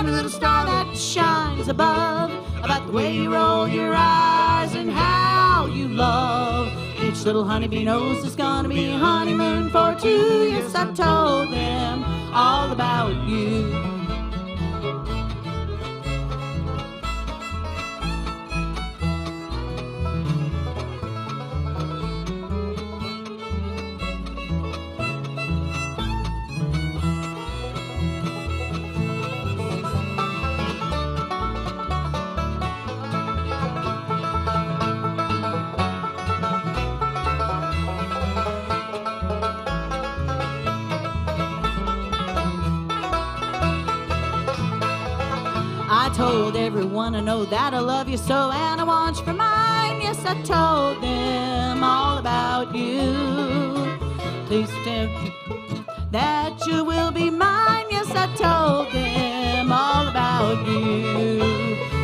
every little star that shines above, about the way you roll your eyes and how you love. Each little honeybee knows it's gonna be a honeymoon for two. Yes, I told them all about you. I told everyone I know that I love you so, and I want you for mine. Yes, I told them all about you. Please tell me that you will be mine. Yes, I told them all about you.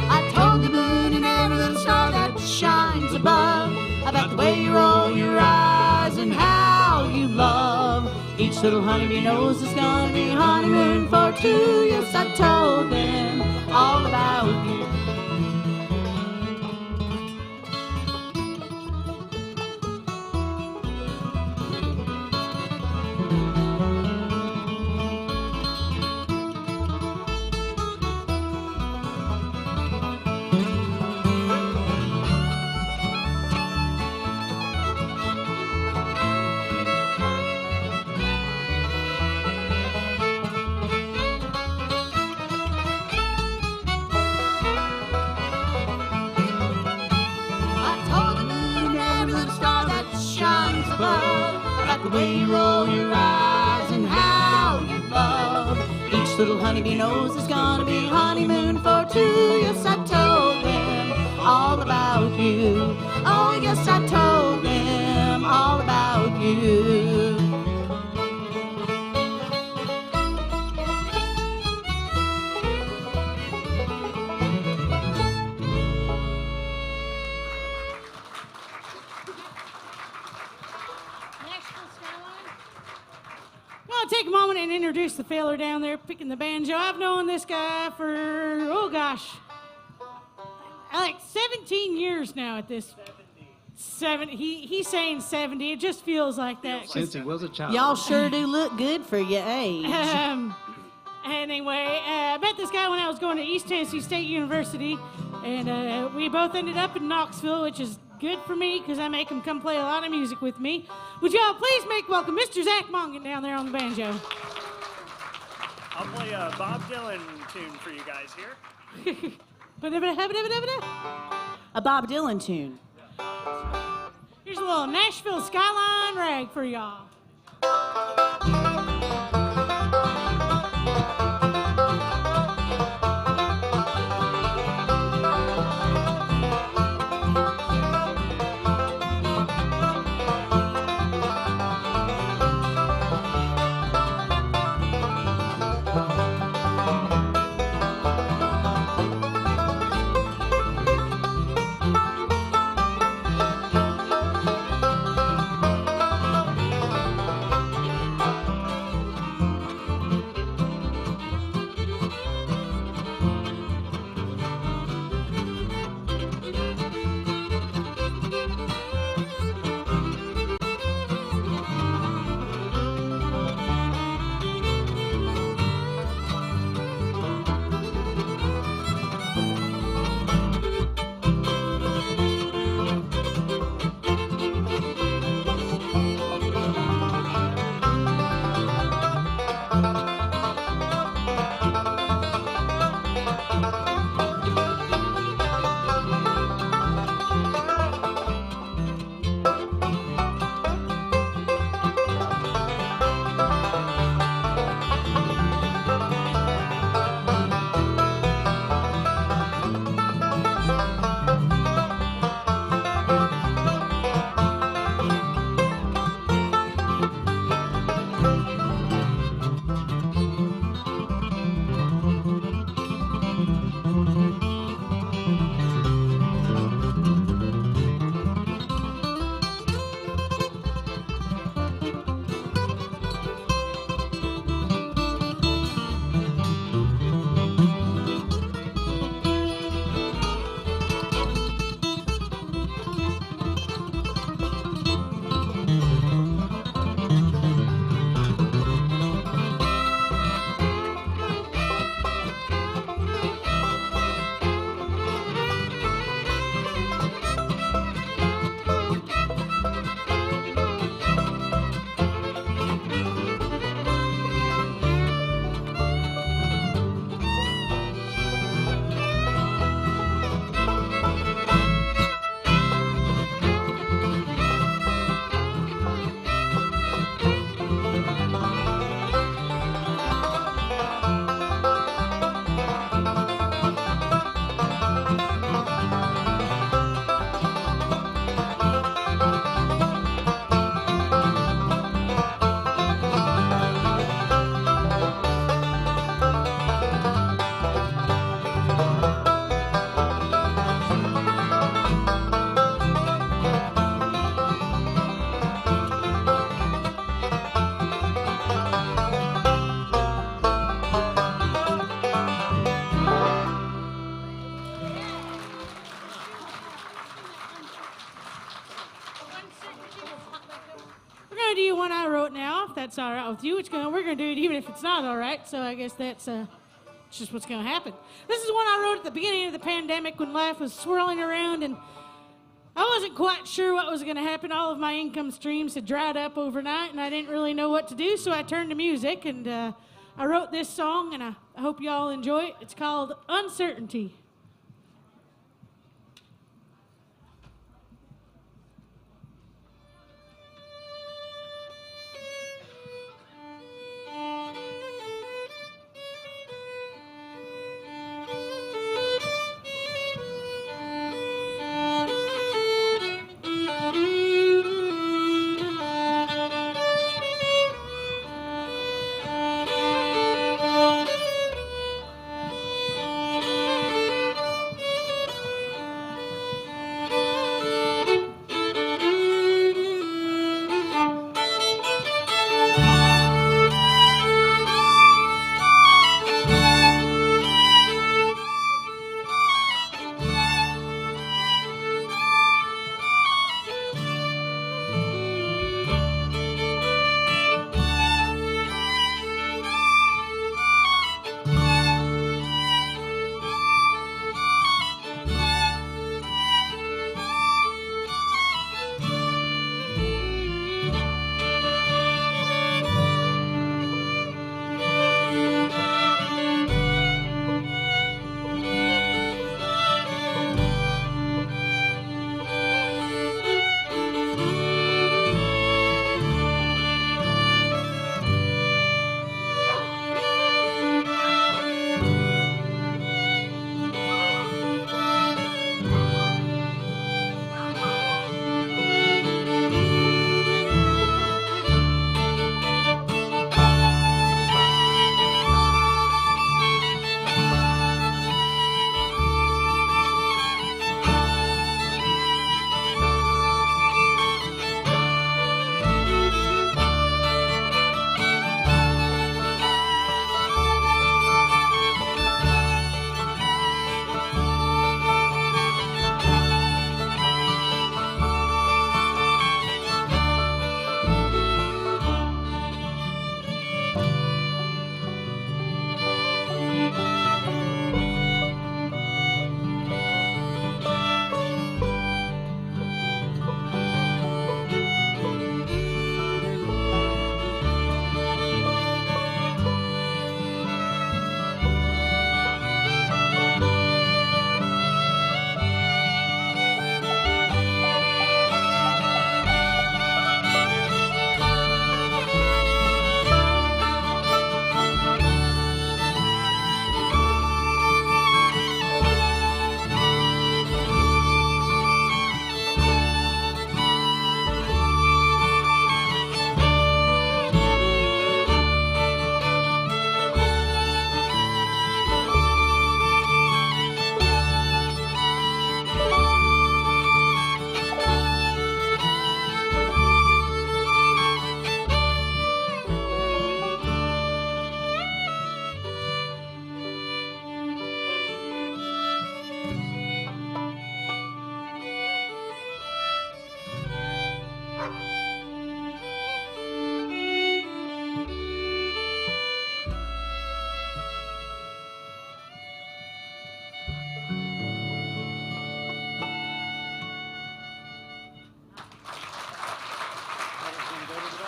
I told the moon and every little star that shines above, about the way you roll your eyes and how you love. Each little honeybee knows it's gonna be a honeymoon for two. Yes, I told them all about you. About the way you roll your eyes and how you love. Each little honeybee knows it's gonna be a honeymoon for two. Yes, I told them all about you. Oh, yes, I told them all about you. I'll take a moment and introduce the fella down there picking the banjo. I've known this guy for, oh gosh, like 17 years now at this. 70. He's saying 70. It just feels like that. Since he was a child. Y'all sure do look good for your age. Anyway, I met this guy when I was going to East Tennessee State University, and we both ended up in Knoxville, which is good for me because I make him come play a lot of music with me. Would y'all please make welcome Mr. Zach Mongan down there on the banjo. I'll play a Bob Dylan tune for you guys here. A Bob Dylan tune. Here's a little Nashville Skyline rag for y'all. that's all right with you. We're gonna do it even if it's not all right. So I guess that's just what's gonna happen. This is one I wrote at the beginning of the pandemic when life was swirling around, and I wasn't quite sure what was gonna happen. All of my income streams had dried up overnight, and I didn't really know what to do. So I turned to music, and I wrote this song, and I hope you all enjoy it. It's called Uncertainty.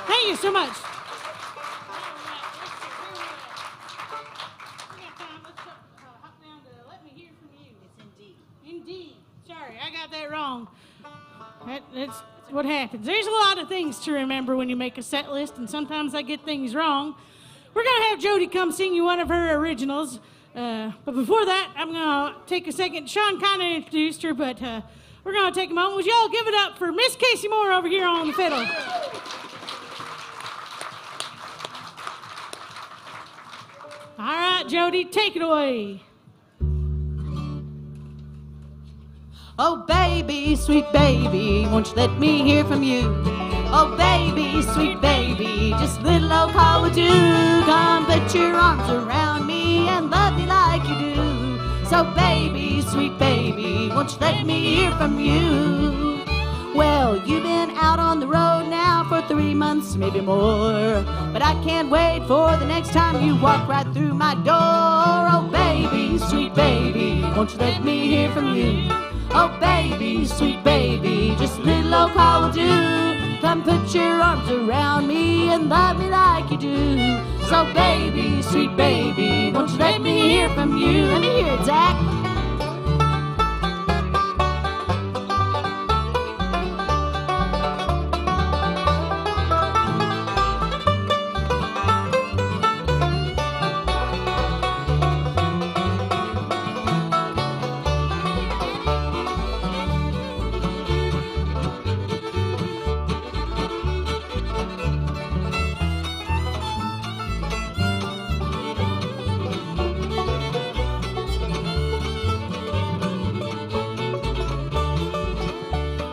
Thank you so much. Indeed. Sorry, I got that wrong. That's what happens. There's a lot of things to remember when you make a set list, and sometimes I get things wrong. We're going to have Jody come sing you one of her originals. But before that, I'm going to take a second. Sean kind of introduced her, but we're going to take a moment. Would you all give it up for Miss Casey Moore over here on the fiddle? All right, Jody, take it away. Oh, baby, sweet baby, won't you let me hear from you? Oh, baby, sweet baby, just little old Paul would do. Come put your arms around me and love me like you do. So, baby, sweet baby, won't you let me hear from you? Well, you've been out on the road now for 3 months, maybe more. But I can't wait for the next time you walk right through my door. Oh, baby, sweet baby, won't you let me hear from you? Oh, baby, sweet baby, just a little old call will do. Come put your arms around me and love me like you do. So, baby, sweet baby, won't you let me hear from you? Let me hear it, Zach.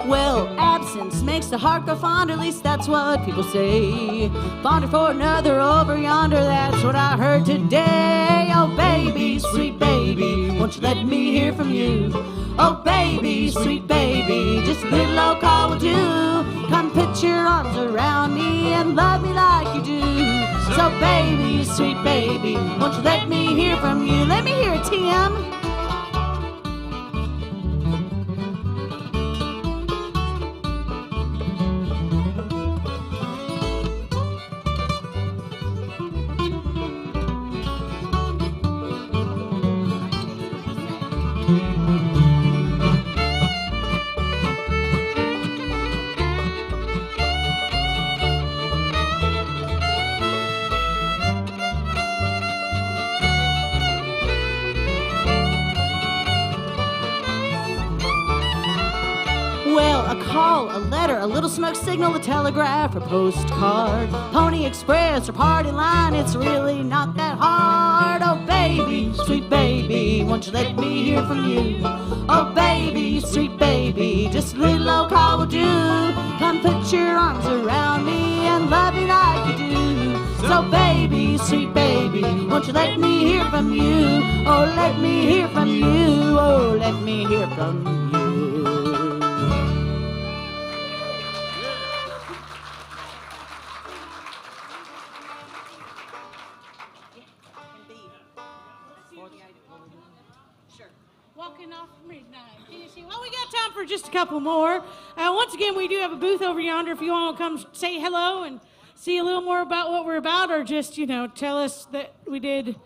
Well, absence makes the heart grow fonder, at least that's what people say. Fonder for another over yonder, that's what I heard today. Oh, baby, sweet baby, won't you let me hear from you? Oh, baby, sweet baby, just a little old call will do. Come put your arms around me and love me like you do. So, baby, sweet baby, won't you let me hear from you? Let me hear it, Tim. Well, a call, a letter, a little smoke signal, a telegraph, or postcard, Pony Express or party line, it's really not that hard. Oh, baby, sweet baby, won't you let me hear from you? Oh, baby, sweet baby, just a little old call will do. Come put your arms around me and love me like you do. So, baby, sweet baby, won't you let me hear from you? Oh, let me hear from you. Oh, let me hear from you. Walking off midnight. Can you see? Well, we got time for just a couple more. Once again, we do have a booth over yonder if you want to come say hello and see a little more about what we're about, or just, tell us that we did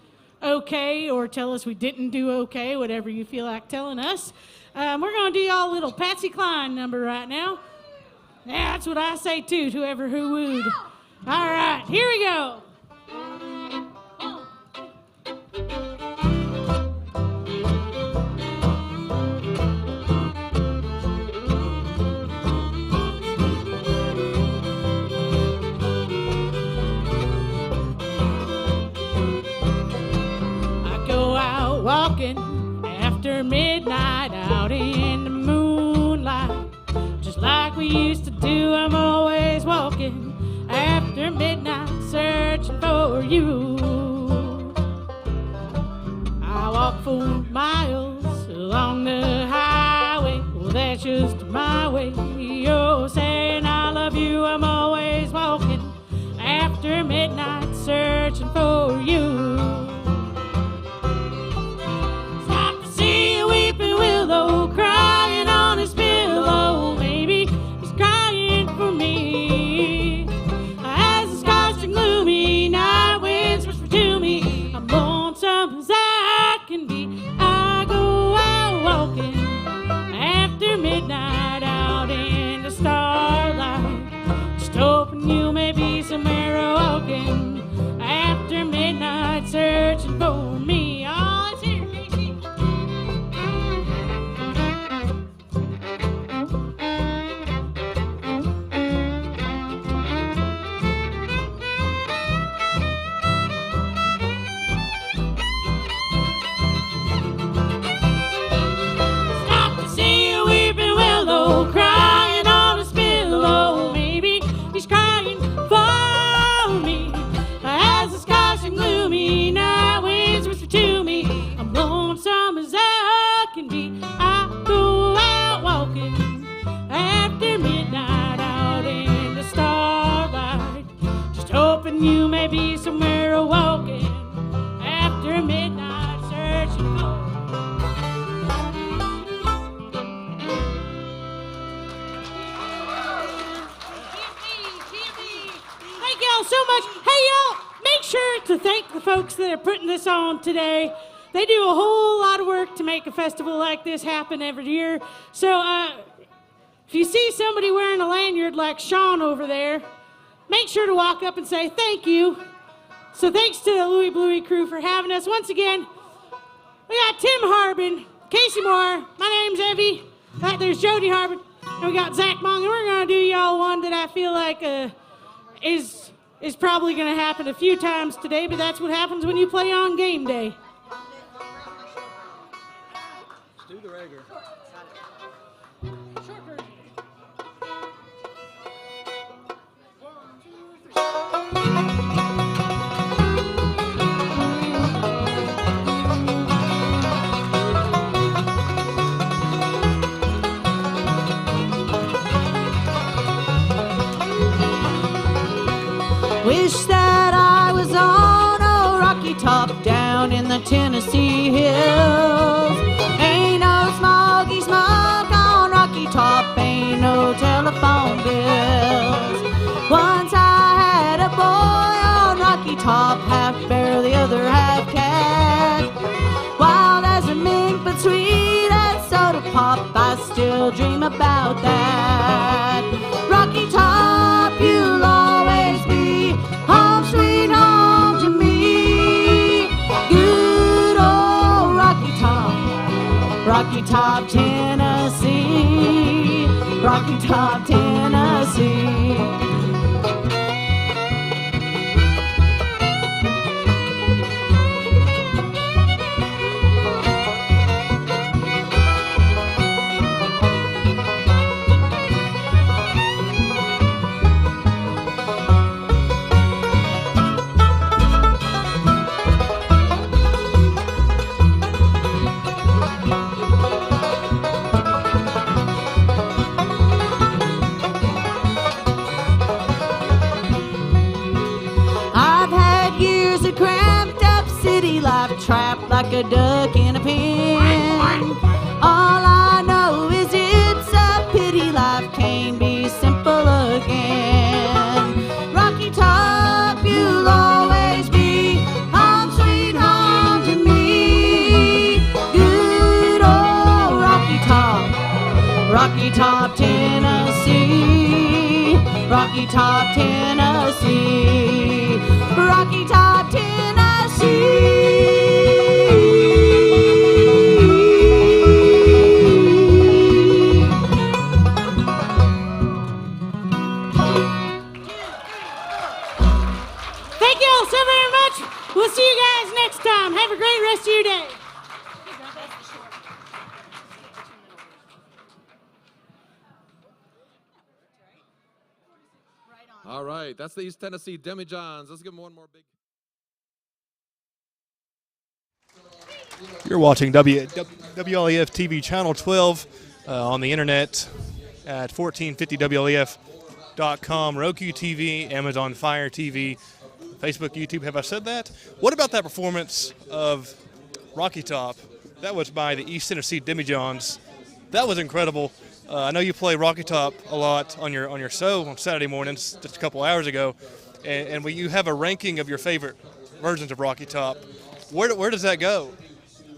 okay, or tell us we didn't do okay, whatever you feel like telling us. We're going to do y'all a little Patsy Cline number right now. Yeah, that's what I say too, to whoever who would. All right, here we go. Walking after midnight out in the moonlight, just like we used to do. I'm always walking after midnight, searching for you. I walk 4 miles along the highway, well, that's just my way. Oh, saying I love you, I'm always walking after midnight, searching for you. Crying on his pillow, maybe he's crying for me. As the skies turn gloomy, night winds whisper to me, I'm lonesome as I can be. I go out walking after midnight, out in the starlight, just hoping you may be somewhere walking after midnight, searching for me. Oh, it's here, Casey. to thank the folks that are putting this on today. They do a whole lot of work to make a festival like this happen every year. So if you see somebody wearing a lanyard like Sean over there, make sure to walk up and say thank you. So thanks to the Louie Bluie crew for having us. Once again, we got Tim Harbin, Casey Moore, my name's Evie, right there's Jody Harbin, and we got Zach Mong, and we're going to do y'all one that I feel like is probably going to happen a few times today, but that's what happens when you play on game day. Let's do the regular. Wish that I was on a rocky top down in the Tennessee hills. Ain't no smoggy smoke on Rocky Top, ain't no telephone bills. Once I had a boy on Rocky Top, half bear, the other half cat. Wild as a mink, but sweet as soda pop, I still dream about that. Rocky Top, you'll always be home, sweet home to me. Good old Rocky Top, Tennessee. Rocky Top, Tennessee. Trapped like a duck in a pen. All I know is it's a pity life can't be simple again. Rocky Top, you'll always be home, sweet home to me. Good old Rocky Top, Tennessee. Rocky Top, Tennessee. Rocky Top, Tennessee. We'll see you guys next time. Have a great rest of your day. All right, that's the East Tennessee Demijohns. Let's give them one more big. You're watching WLAF TV Channel 12 on the internet at 1450WLAF.com, Roku TV, Amazon Fire TV, Facebook, YouTube. Have I said that? What about that performance of Rocky Top? That was by the East Tennessee Demijohns. That was incredible. I know you play Rocky Top a lot on your show on Saturday mornings, just a couple hours ago, and you have a ranking of your favorite versions of Rocky Top. Where does that go?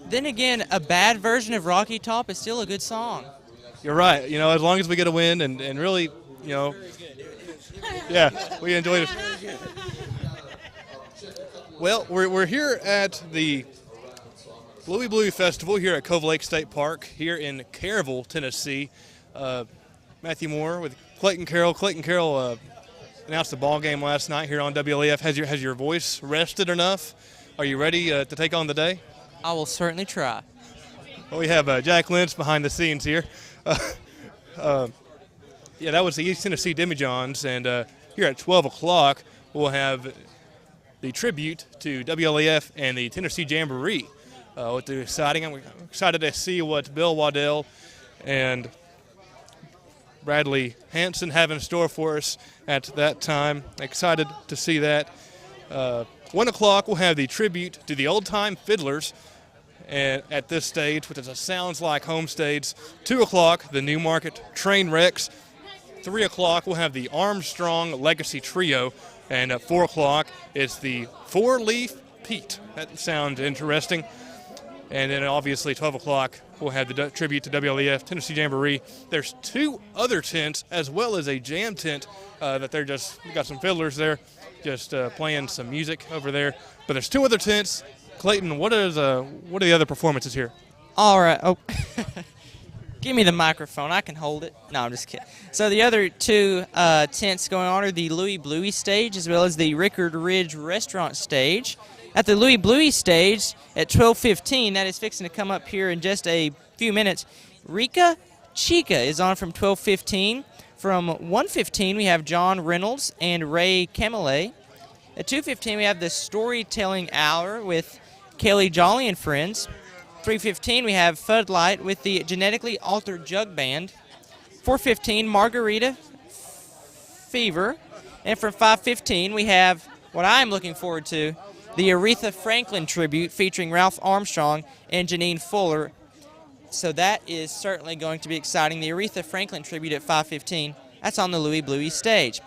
Then again, a bad version of Rocky Top is still a good song. You're right. You know, as long as we get a win and really, you know, yeah, we enjoyed it. Well, we're here at the Louie Bluie Festival here at Cove Lake State Park here in Caryville, Tennessee. Matthew Moore with Clayton Carroll. Clayton Carroll announced the ball game last night here on WLAF. Has your voice rested enough? Are you ready to take on the day? I will certainly try. Well, we have Jack Lynch behind the scenes here. Yeah, that was the East Tennessee Demijohns, and here at 12 o'clock we'll have the tribute to WLAF and the Tennessee Jamboree. What they're exciting. I'm excited to see what Bill Waddell and Bradley Hanson have in store for us at that time. Excited to see that. 1 o'clock we'll have the tribute to the old-time fiddlers at this stage, which is a Sounds Like Home stage. 2 o'clock, the Newmarket Train Wrecks. 3 o'clock we'll have the Armstrong Legacy Trio And at 4 o'clock, it's the four-leaf Pete. That sounds interesting. And then obviously 12 o'clock, we'll have the tribute to WLAF, Tennessee Jamboree. There's 2 other tents as well as a jam tent that they're just got some fiddlers there just playing some music over there. But there's 2 other tents. Clayton, what are the other performances here? All right. Oh, give me the microphone. I can hold it. No, I'm just kidding. So the other 2 tents going on are the Louie Bluie stage as well as the Rickard Ridge restaurant stage. At the Louie Bluie stage at 12:15, that is fixing to come up here in just a few minutes. Rika Chica is on from 12:15. From 1:15, we have John Reynolds and Ray Camille. At 2:15, we have the storytelling hour with Kelly Jolly and friends. 3:15, we have Floodlight with the Genetically Altered Jug Band. 4:15, Margarita Fever. And from 5:15, we have what I'm looking forward to, the Aretha Franklin tribute featuring Ralph Armstrong and Janine Fuller. So that is certainly going to be exciting. The Aretha Franklin tribute at 5:15. That's on the Louie Bluie stage.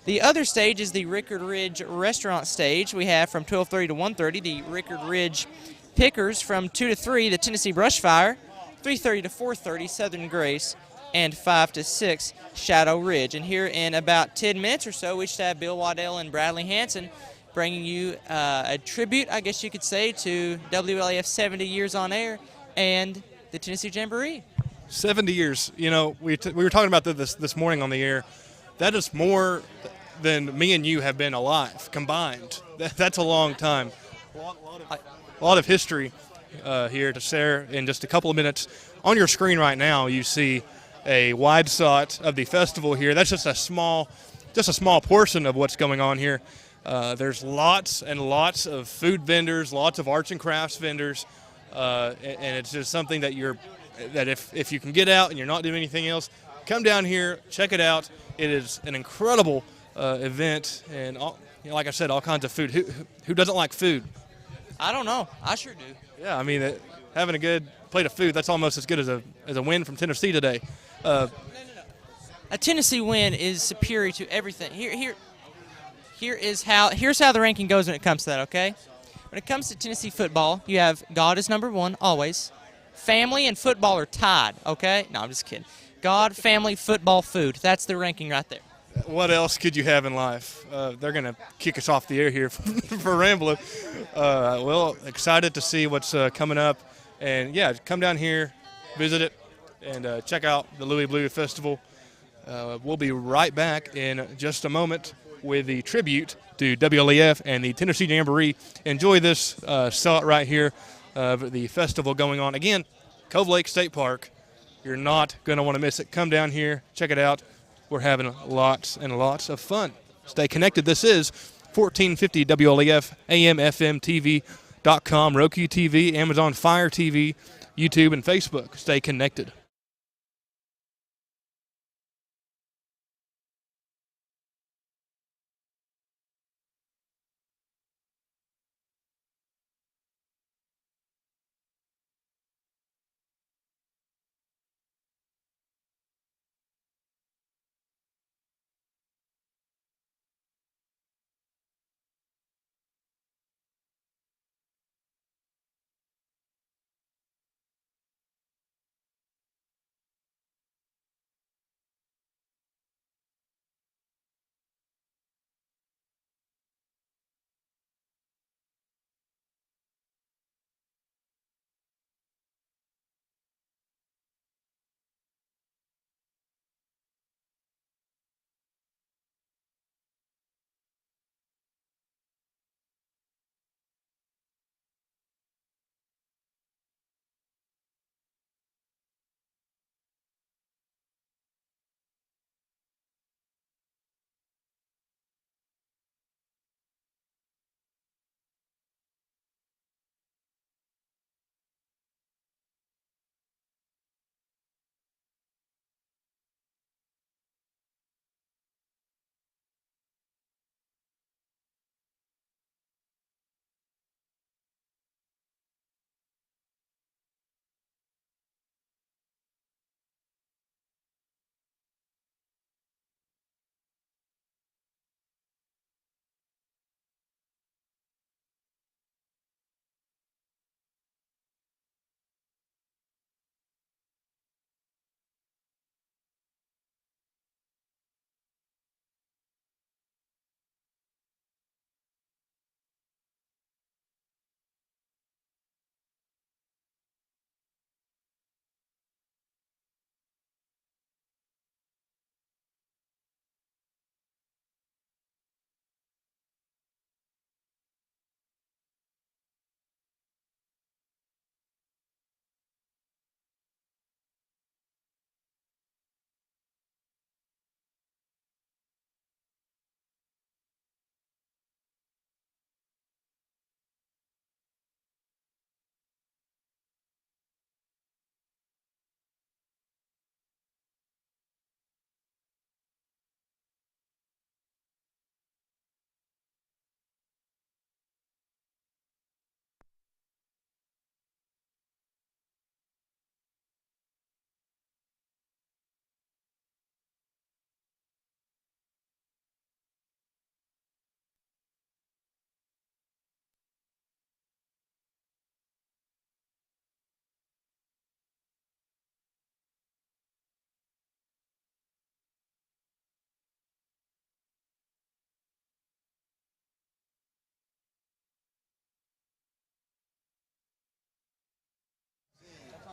The other stage is the Rickard Ridge restaurant stage. We have from 12:30 to 1:30 the Rickard Ridge Pickers, from 2 to 3 the Tennessee Brushfire, 3:30 to 4:30 Southern Grace, and 5 to 6 Shadow Ridge. And here in about 10 minutes or so, we should have Bill Waddell and Bradley Hanson bringing you a tribute, I guess you could say, to WLAF 70 years on air and the Tennessee Jamboree. 70 years. You know, we were talking about this morning on the air. That is more than me and you have been alive combined. That's a long time. A lot of history here to share in just a couple of minutes. On your screen right now, you see a wide shot of the festival here. That's just a small portion of what's going on here. There's lots and lots of food vendors, lots of arts and crafts vendors, and it's just something that if you can get out and you're not doing anything else, come down here, check it out. It is an incredible event, and like I said, all kinds of food. Who doesn't like food? I don't know. I sure do. Yeah, I mean, having a good plate of food, that's almost as good as a win from Tennessee today. No. A Tennessee win is superior to everything. Here's how the ranking goes when it comes to that, okay? When it comes to Tennessee football, you have God is number 1, always. Family and football are tied, okay? No, I'm just kidding. God, family, football, food. That's the ranking right there. What else could you have in life? They're going to kick us off the air here for rambling. Well, excited to see what's coming up. And, yeah, come down here, visit it, and check out the Louie Bluie Festival. We'll be right back in just a moment with the tribute to WLAF and the Tennessee Jamboree. Enjoy this shot right here of the festival going on. Again, Cove Lake State Park. You're not going to want to miss it. Come down here, check it out. We're having lots and lots of fun. Stay connected. This is 1450 WLAF, AM, FM, TV.com, Roku TV, Amazon Fire TV, YouTube, and Facebook. Stay connected.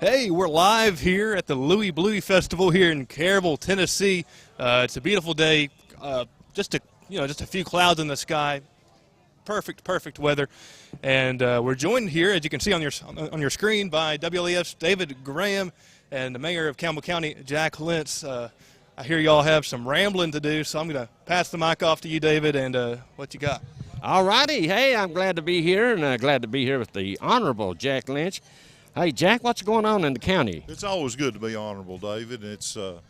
Hey, we're live here at the Louie Bluie Festival here in Caryville, Tennessee. It's a beautiful day. Just a few clouds in the sky. Perfect weather. And we're joined here, as you can see on your screen, by WLAF's David Graham and the mayor of Campbell County, Jack Lentz. I hear y'all have some rambling to do, so I'm going to pass the mic off to you, David, and what you got. All righty. Hey, I'm glad to be here, and glad to be here with the Honorable Jack Lynch. Hey, Jack, what's going on in the county? It's always good to be honorable, David. It's a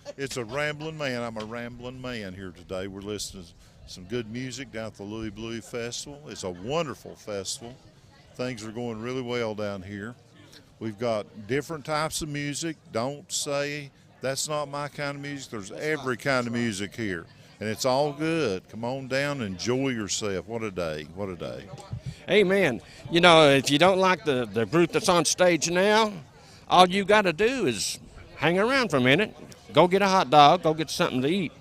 rambling man. I'm a rambling man here today. We're listening to some good music down at the Louie Bluie Festival. It's a wonderful festival. Things are going really well down here. We've got different types of music. Don't say that's not my kind of music. There's every kind of music here, and it's all good. Come on down and enjoy yourself. What a day. What a day. Amen. You know, if you don't like the group that's on stage now, all you got to do is hang around for a minute, go get a hot dog, go get something to eat.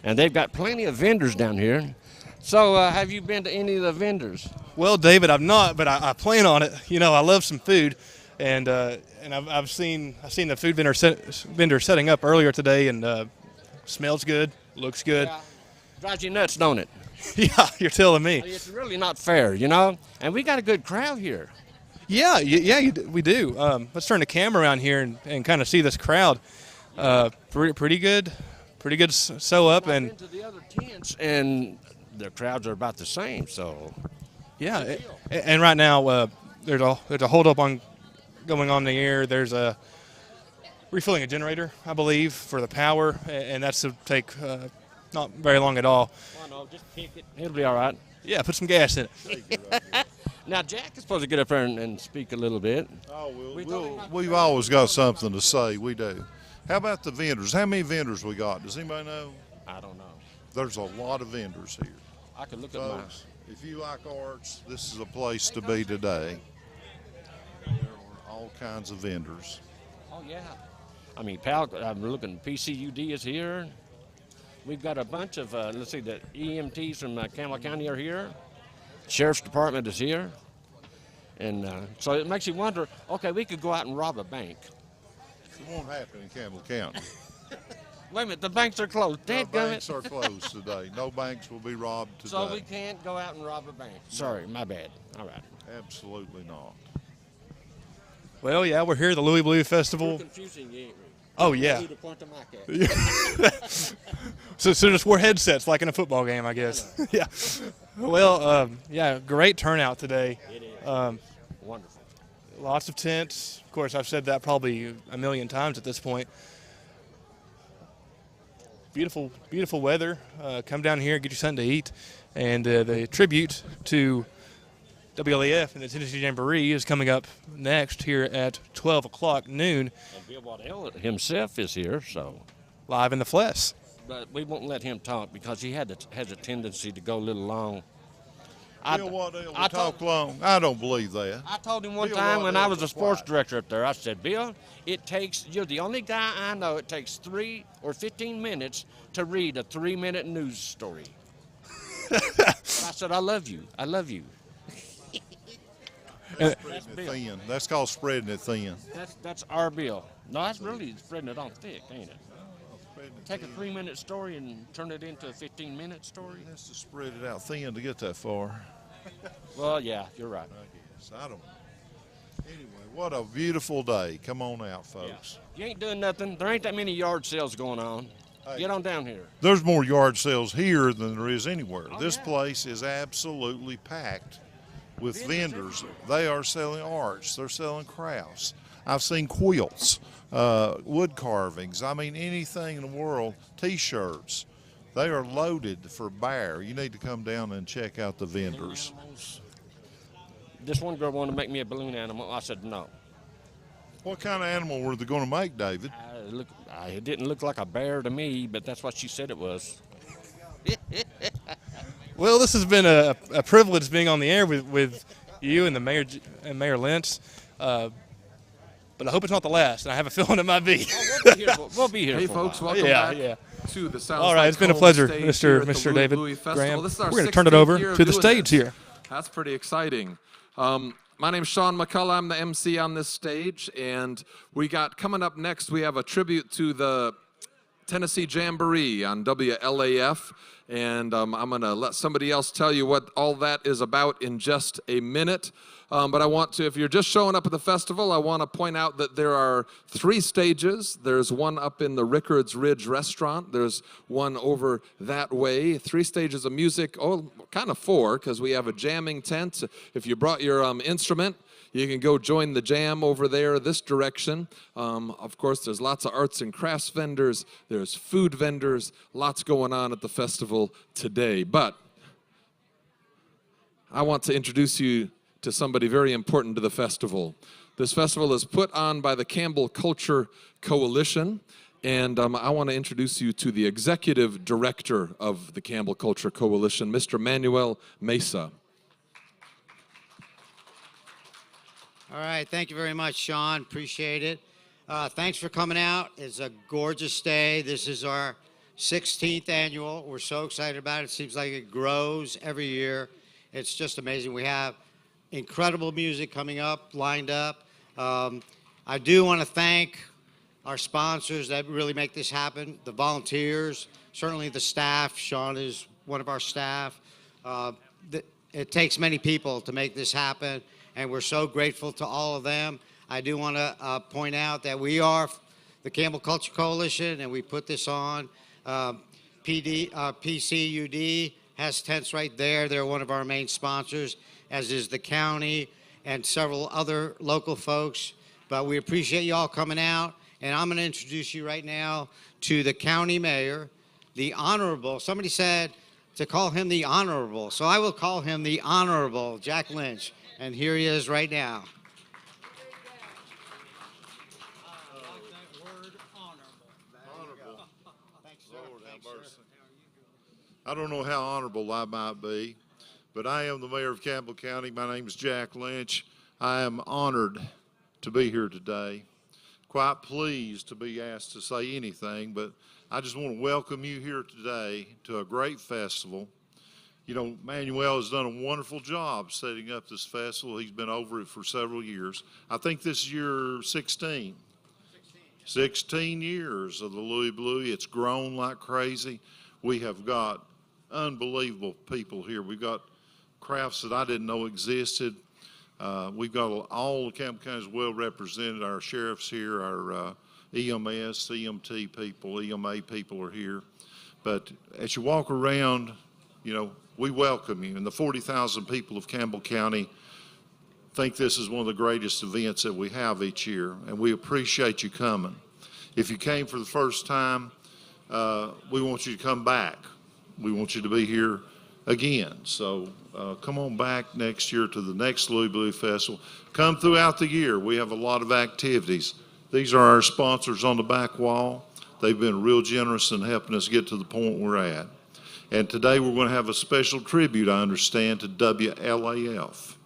And they've got plenty of vendors down here. So have you been to any of the vendors? Well, David, I've not, but I plan on it. You know, I love some food, and I've seen the food vendor setting up earlier today, and smells good, looks good. Yeah. Drives you nuts, don't it? Yeah, you're telling me. It's really not fair, you know. And we got a good crowd here. Yeah, we do. Let's turn the camera around here and kind of see this crowd. Pretty good sew up, and I've been to the other tents, and the crowds are about the same. So yeah, and right now there's a holdup going on in the air. There's a refilling a generator, I believe, for the power, and that's to take not very long at all. Oh, no, just kick it. It'll be all right. Yeah, put some gas in it. Now, Jack is supposed to get up there and speak a little bit. Oh, we've always got something to say. We do. How about the vendors? How many vendors we got? Does anybody know? I don't know. There's a lot of vendors here. I could look at mine. Folks, if you like arts, this is a place to be today. There are all kinds of vendors. Oh, yeah. I mean, pal, I'm looking, PCUD is here. We've got a bunch of, let's see, the EMTs from Campbell County are here. Sheriff's Department is here. And so it makes you wonder, okay, we could go out and rob a bank. It won't happen in Campbell County. Wait a minute, the banks are closed. No Dadgummit. banks are closed today. No banks will be robbed today. So we can't go out and rob a bank. Sorry, my bad. All right. Absolutely not. Well, yeah, we're here at the Louie Bluie Festival. We're confusing you, ain't we? Oh yeah. Who to point the mic at. So just wear headsets like in a football game, I guess. Yeah. Well, yeah, great turnout today. It is. Wonderful. Lots of tents. Of course, I've said that probably a million times at this point. Beautiful weather. Come down here, get you something to eat. And the tribute to WLAF and the Tennessee Jamboree is coming up next here at 12 o'clock noon. And Bill Waddell himself is here, so. Live in the flesh. But we won't let him talk because he has a tendency to go a little long. Bill Waddell will talk long. I don't believe that. I told him one Bill time when I was a Waddell's sports quiet. director up there, I said, Bill, you're the only guy I know it takes 3 or 15 minutes to read a 3-minute news story. But I said, I love you. I love you. Spreading it thin. That's called spreading it thin. That's our Bill. No, that's really spreading it on thick, ain't it? Take a 3-minute story and turn it into a 15-minute story. He has to spread it out thin to get that far. Well, yeah, you're right. I guess. I don't know. Anyway, what a beautiful day. Come on out, folks. You ain't doing nothing. There ain't that many yard sales going on. Hey. Get on down here. There's more yard sales here than there is anywhere. Oh, This yeah. place is absolutely packed with vendors. They are selling arts. They're selling crafts. I've seen quilts, wood carvings. I mean, anything in the world. T-shirts. They are loaded for bear. You need to come down and check out the vendors. This one girl wanted to make me a balloon animal. I said no. What kind of animal were they going to make, David? It didn't look like a bear to me, but that's what she said it was. Well, this has been a privilege being on the air with you and the mayor and Mayor Lentz. But I hope it's not the last, and I have a feeling it might be. We'll be here. Hey, for a folks, while. welcome back Yeah. to the Sounds All right, Like it's been a Home pleasure, stage here at the Mr. Louie David Bluie Festival. Graham. This is our We're going to turn it 16th over year of to the doing stage this. here. That's pretty exciting. My name's Sean McCullough. I'm the MC on this stage, and we got coming up next, we have a tribute to the Tennessee Jamboree on WLAF, and I'm going to let somebody else tell you what all that is about in just a minute. But I want to, if you're just showing up at the festival, I want to point out that there are 3 stages. There's one up in the Rickards Ridge restaurant. There's one over that way. 3 stages of music. Oh, kind of 4, because we have a jamming tent. If you brought your instrument, you can go join the jam over there this direction. Of course, there's lots of arts and crafts vendors. There's food vendors. Lots going on at the festival today. But I want to introduce you to somebody very important to the festival. This festival is put on by the Campbell Culture Coalition, and I want to introduce you to the executive director of the Campbell Culture Coalition, Mr. Manuel Mesa. All right, thank you very much, Sean. Appreciate it. Thanks for coming out. It's a gorgeous day. This is our 16th annual. We're so excited about it. It seems like it grows every year. It's just amazing. We have incredible music coming up, lined up. I do want to thank our sponsors that really make this happen, the volunteers, certainly the staff. Sean is one of our staff. It takes many people to make this happen, and we're so grateful to all of them. I do want to point out that we are the Campbell Culture Coalition, and we put this on. PCUD has tents right there. They're one of our main sponsors, as is the county and several other local folks. But we appreciate you all coming out. And I'm going to introduce you right now to the county mayor, the Honorable. Somebody said to call him the Honorable. So I will call him the Honorable Jack Lynch. And here he is right now. I don't know how honorable I might be, but I am the mayor of Campbell County. My name is Jack Lynch. I am honored to be here today. Quite pleased to be asked to say anything, but I just want to welcome you here today to a great festival. You know, Manuel has done a wonderful job setting up this festival. He's been over it for several years. I think this is year 16. 16 years of the Louie Bluie. It's grown like crazy. We have got unbelievable people here. We've got crafts that I didn't know existed. We've got all the Campbell County well represented. Our sheriffs here, our EMS, EMT people, EMA people are here. But as you walk around, you know, we welcome you. And the 40,000 people of Campbell County think this is one of the greatest events that we have each year, and we appreciate you coming. If you came for the first time, we want you to come back. We want you to be here again. So come on back next year to the next Louie Bluie Festival. Come throughout the year. We have a lot of activities. These are our sponsors on the back wall. They've been real generous in helping us get to the point we're at. And today we're going to have a special tribute, I understand, to WLAF.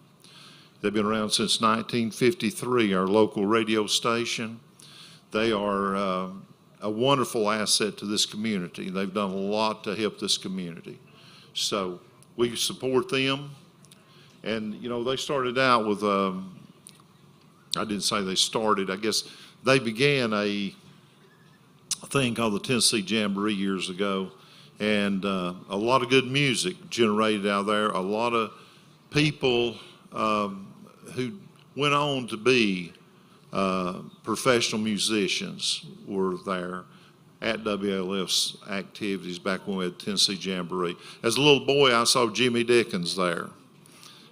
They've been around since 1953, our local radio station. They are a wonderful asset to this community. They've done a lot to help this community. So we support them. And, you know, they started out with, I didn't say they started, I guess they began a thing called the Tennessee Jamboree years ago. And a lot of good music generated out there. A lot of people who went on to be professional musicians were there at WLF's activities back when we had Tennessee Jamboree. As a little boy, I saw Jimmy Dickens there,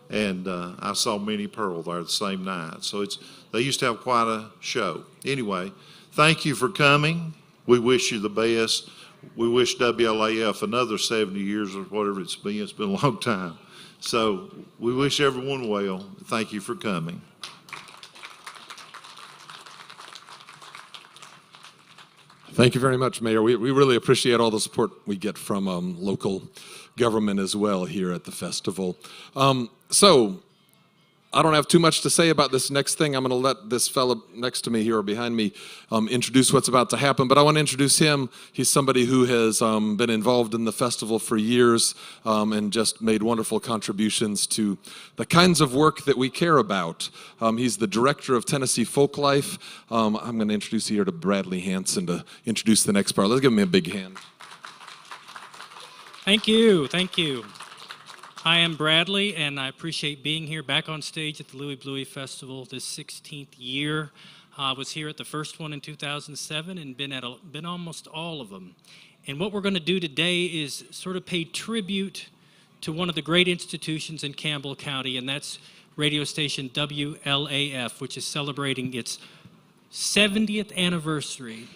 and I saw Minnie Pearl there the same night. So they used to have quite a show. Anyway, thank you for coming. We wish you the best. We wish WLAF another 70 years or whatever it's been. It's been a long time. So we wish everyone well. Thank you for coming. Thank you very much, Mayor. We really appreciate all the support we get from local government as well here at the festival. So I don't have too much to say about this next thing. I'm going to let this fella next to me here or behind me introduce what's about to happen. But I want to introduce him. He's somebody who has been involved in the festival for years and just made wonderful contributions to the kinds of work that we care about. He's the director of Tennessee Folklife. I'm going to introduce you here to Bradley Hanson to introduce the next part. Let's give him a big hand. Thank you. Thank you. I am Bradley, and I appreciate being here back on stage at the Louie Bluie Festival this 16th year. I was here at the first one in 2007 and been almost all of them. And what we're going to do today is sort of pay tribute to one of the great institutions in Campbell County, and that's radio station WLAF, which is celebrating its 70th anniversary.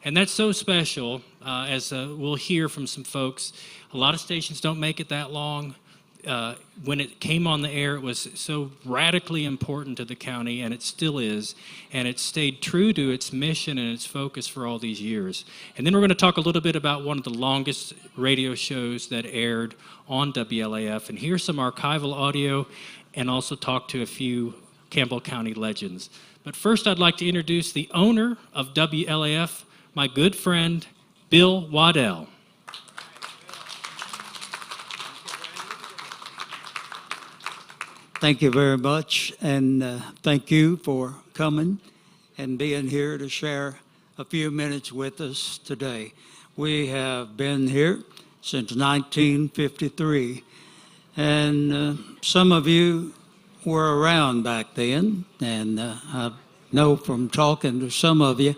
And that's so special, as we'll hear from some folks. A lot of stations don't make it that long. When it came on the air, it was so radically important to the county, and it still is, and it stayed true to its mission and its focus for all these years. And then we're going to talk a little bit about one of the longest radio shows that aired on WLAF, and hear some archival audio, and also talk to a few Campbell County legends. But first, I'd like to introduce the owner of WLAF, my good friend, Bill Waddell. Thank you very much, and thank you for coming and being here to share a few minutes with us today. We have been here since 1953, and some of you were around back then, and I know from talking to some of you,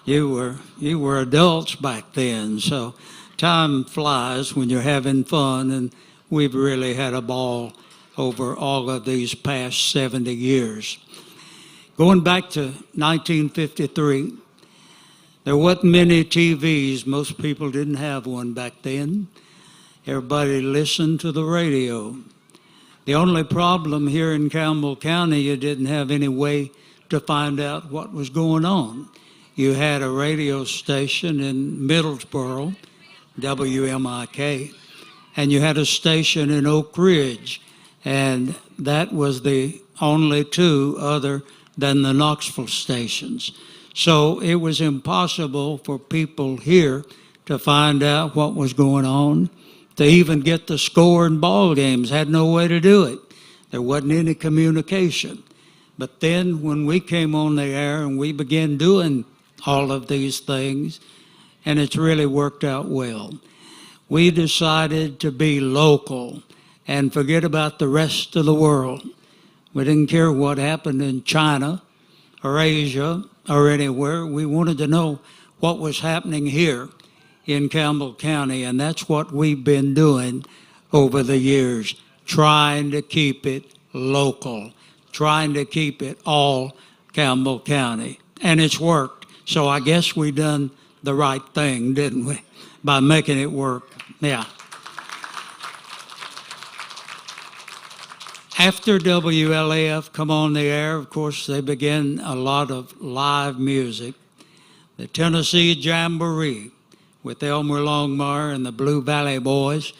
you were adults back then, so time flies when you're having fun, and we've really had a ball over all of these past 70 years. Going back to 1953, there wasn't many TVs. Most people didn't have one back then. Everybody listened to the radio. The only problem here in Campbell County, you didn't have any way to find out what was going on. You had a radio station in Middlesboro, WMIK, and you had a station in Oak Ridge, and that was the only two other than the Knoxville stations. So it was impossible for people here to find out what was going on, to even get the score in ball games. Had no way to do it. There wasn't any communication. But then when we came on the air and we began doing all of these things, and it's really worked out well, we decided to be local and forget about the rest of the world. We didn't care what happened in China or Asia or anywhere. We wanted to know what was happening here in Campbell County, and that's what we've been doing over the years, trying to keep it local, trying to keep it all Campbell County. And it's worked. So I guess we done the right thing, didn't we, by making it work? Yeah. After WLAF come on the air, of course, they began a lot of live music. The Tennessee Jamboree with Elmer Longmire and the Blue Valley Boys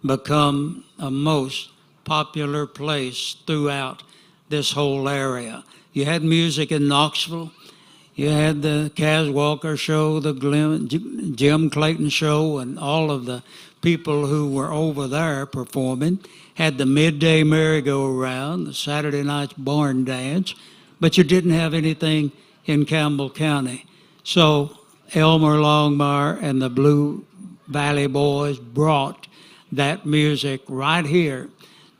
become a most popular place throughout this whole area. You had music in Knoxville. You had the Kaz Walker Show, the Jim Clayton Show, and all of the people who were over there performing. Had the midday merry-go-round, the Saturday night's barn dance, but you didn't have anything in Campbell County. So Elmer Longmire and the Blue Valley Boys brought that music right here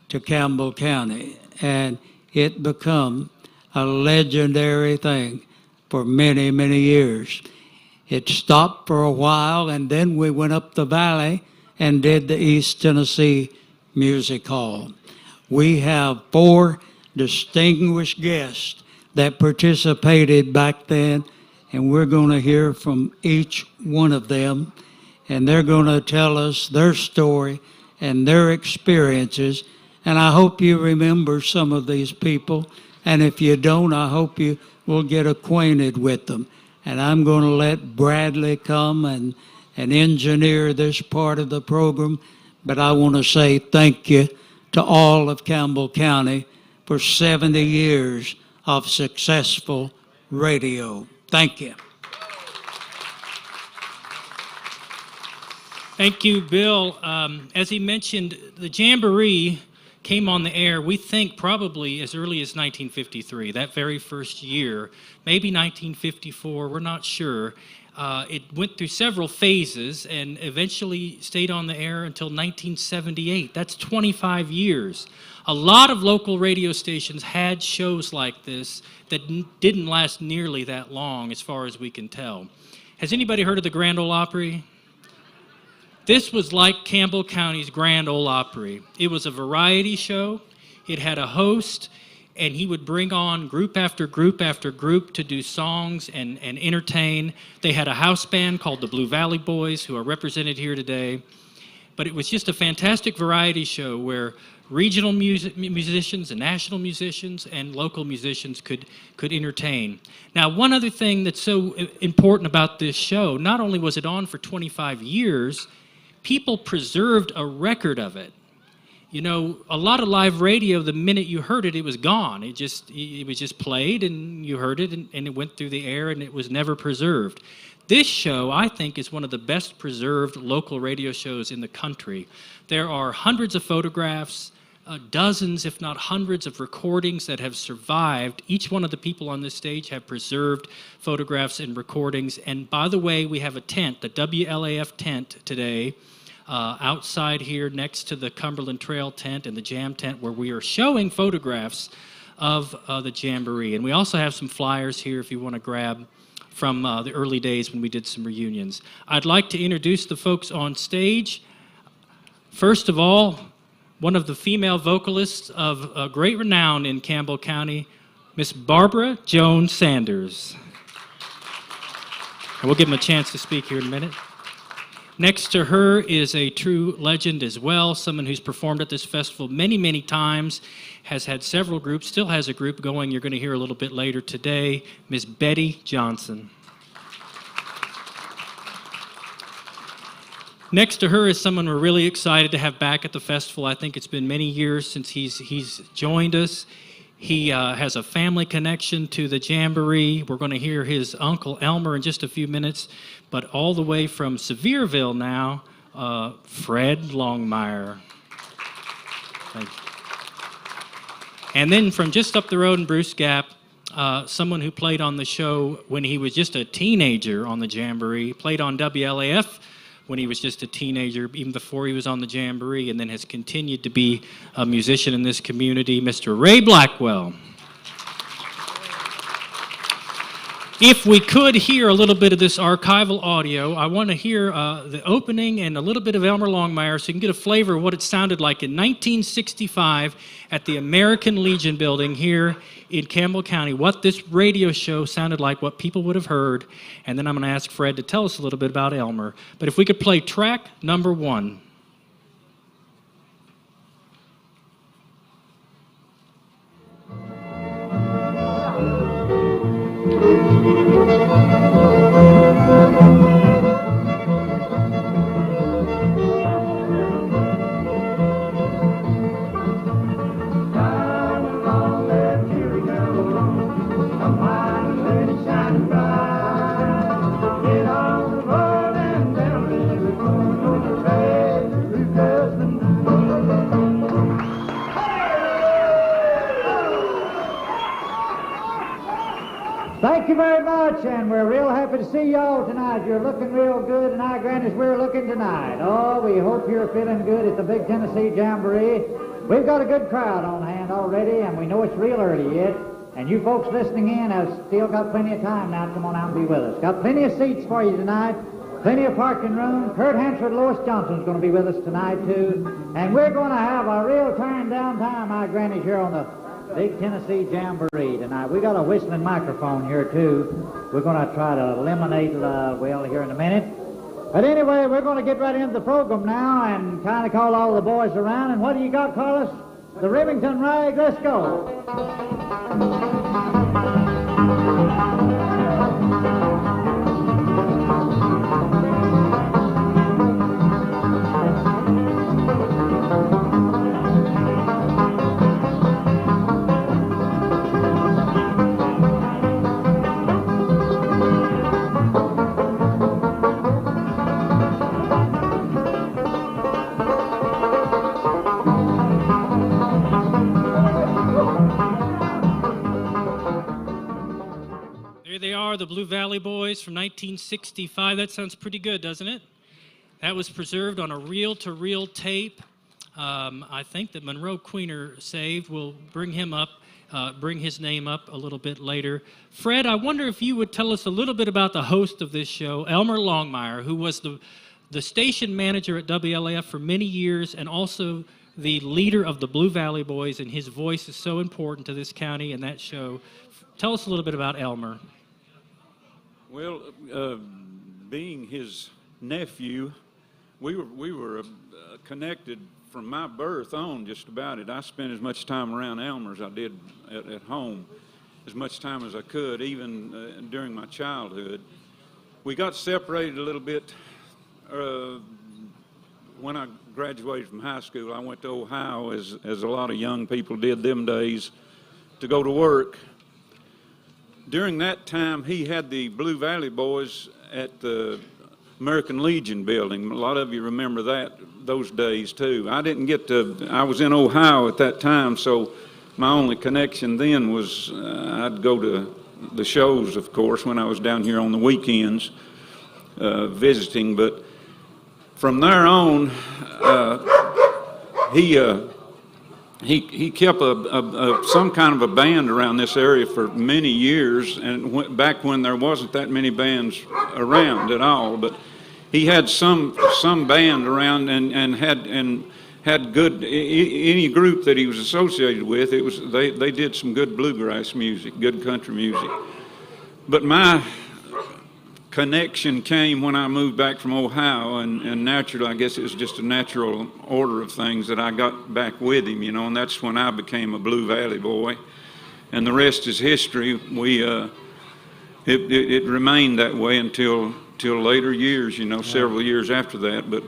to Campbell County, and it became a legendary thing for many, many years. It stopped for a while, and then we went up the valley and did the East Tennessee Music Hall. We have 4 distinguished guests that participated back then, and we're going to hear from each one of them, and they're going to tell us their story and their experiences. And I hope you remember some of these people, and if you don't, I hope you will get acquainted with them. And I'm going to let Bradley come and engineer this part of the program. But I want to say thank you to all of Campbell County for 70 years of successful radio. Thank you. Thank you, Bill. As he mentioned, the Jamboree came on the air, we think probably as early as 1953, that very first year, maybe 1954, we're not sure. It went through several phases and eventually stayed on the air until 1978. That's 25 years. A lot of local radio stations had shows like this that didn't last nearly that long, as far as we can tell. Has anybody heard of the Grand Ole Opry? This was like Campbell County's Grand Ole Opry. It was a variety show. It had a host, and he would bring on group after group after group to do songs and entertain. They had a house band called the Blue Valley Boys, who are represented here today. But it was just a fantastic variety show where regional musicians and national musicians and local musicians could entertain. Now, one other thing that's so important about this show, not only was it on for 25 years, people preserved a record of it. You know, a lot of live radio, the minute you heard it, it was gone. It was just played and you heard it and it went through the air and it was never preserved. This show, I think, is one of the best preserved local radio shows in the country. There are hundreds of photographs, dozens, if not hundreds, of recordings that have survived. Each one of the people on this stage have preserved photographs and recordings. And by the way, we have a tent, the WLAF tent today, outside here next to the Cumberland Trail tent and the Jam tent, where we are showing photographs of the Jamboree. And we also have some flyers here if you want to grab from the early days when we did some reunions. I'd like to introduce the folks on stage. First of all, one of the female vocalists of great renown in Campbell County, Miss Barbara Jones Sanders. And we'll give them a chance to speak here in a minute. Next to her is a true legend as well, someone who's performed at this festival many, many times, has had several groups, still has a group going. You're going to hear a little bit later today, Miss Betty Johnson. Next to her is someone we're really excited to have back at the festival. I think it's been many years since he's joined us. He has a family connection to the Jamboree. We're going to hear his Uncle Elmer in just a few minutes. But all the way from Sevierville now, Fred Longmire. Thank you. And then from just up the road in Bruce Gap, someone who played on the show when he was just a teenager on the Jamboree, played on WLAF when he was just a teenager, even before he was on the Jamboree, and then has continued to be a musician in this community, Mr. Ray Blackwell. If we could hear a little bit of this archival audio, I want to hear the opening and a little bit of Elmer Longmire so you can get a flavor of what it sounded like in 1965 at the American Legion building here in Campbell County, what this radio show sounded like, what people would have heard, and then I'm going to ask Fred to tell us a little bit about Elmer. But if we could play track number 1. Thank you very much, and we're real happy to see y'all tonight. You're looking real good, and our grannies, we're looking tonight. Oh, we hope you're feeling good at the Big Tennessee Jamboree. We've got a good crowd on hand already, and we know it's real early yet. And you folks listening in have still got plenty of time now to come on out and be with us. Got plenty of seats for you tonight, plenty of parking room. Kurt Hansford, Lois Johnson's going to be with us tonight, too. And we're going to have a real turn-down time, our grannies, here on the Big Tennessee Jamboree tonight. We got a whistling microphone here, too. We're going to try to eliminate, well, here in a minute. But anyway, we're going to get right into the program now and kind of call all the boys around. And what do you got, Carlos? The Remington Rag. Let's go. the Blue Valley Boys from 1965. That sounds pretty good, doesn't it? That was preserved on a reel-to-reel tape. I think that Monroe Queener saved. We'll bring him up, bring his name up a little bit later. Fred, I wonder if you would tell us a little bit about the host of this show, Elmer Longmire, who was the station manager at WLAF for many years and also the leader of the Blue Valley Boys, and his voice is so important to this county and that show. Tell us a little bit about Elmer. Well, being his nephew, we were connected from my birth on just about it. I spent as much time around Elmer as I did at home, as much time as I could, even during my childhood. We got separated a little bit when I graduated from high school. I went to Ohio, as a lot of young people did them days, to go to work. During that time, he had the Blue Valley Boys at the American Legion building. A lot of you remember those days too. I was in Ohio at that time, so my only connection then was I'd go to the shows, of course, when I was down here on the weekends visiting. But from there on, he kept some kind of a band around this area for many years, and back when there wasn't that many bands around at all. But he had some band around and had good, any group that he was associated with. They did some good bluegrass music, good country music. But my connection came when I moved back from Ohio, and naturally, I guess it was just a natural order of things that I got back with him, and that's when I became a Blue Valley boy, and the rest is history. It remained that way until later years, several years after that. But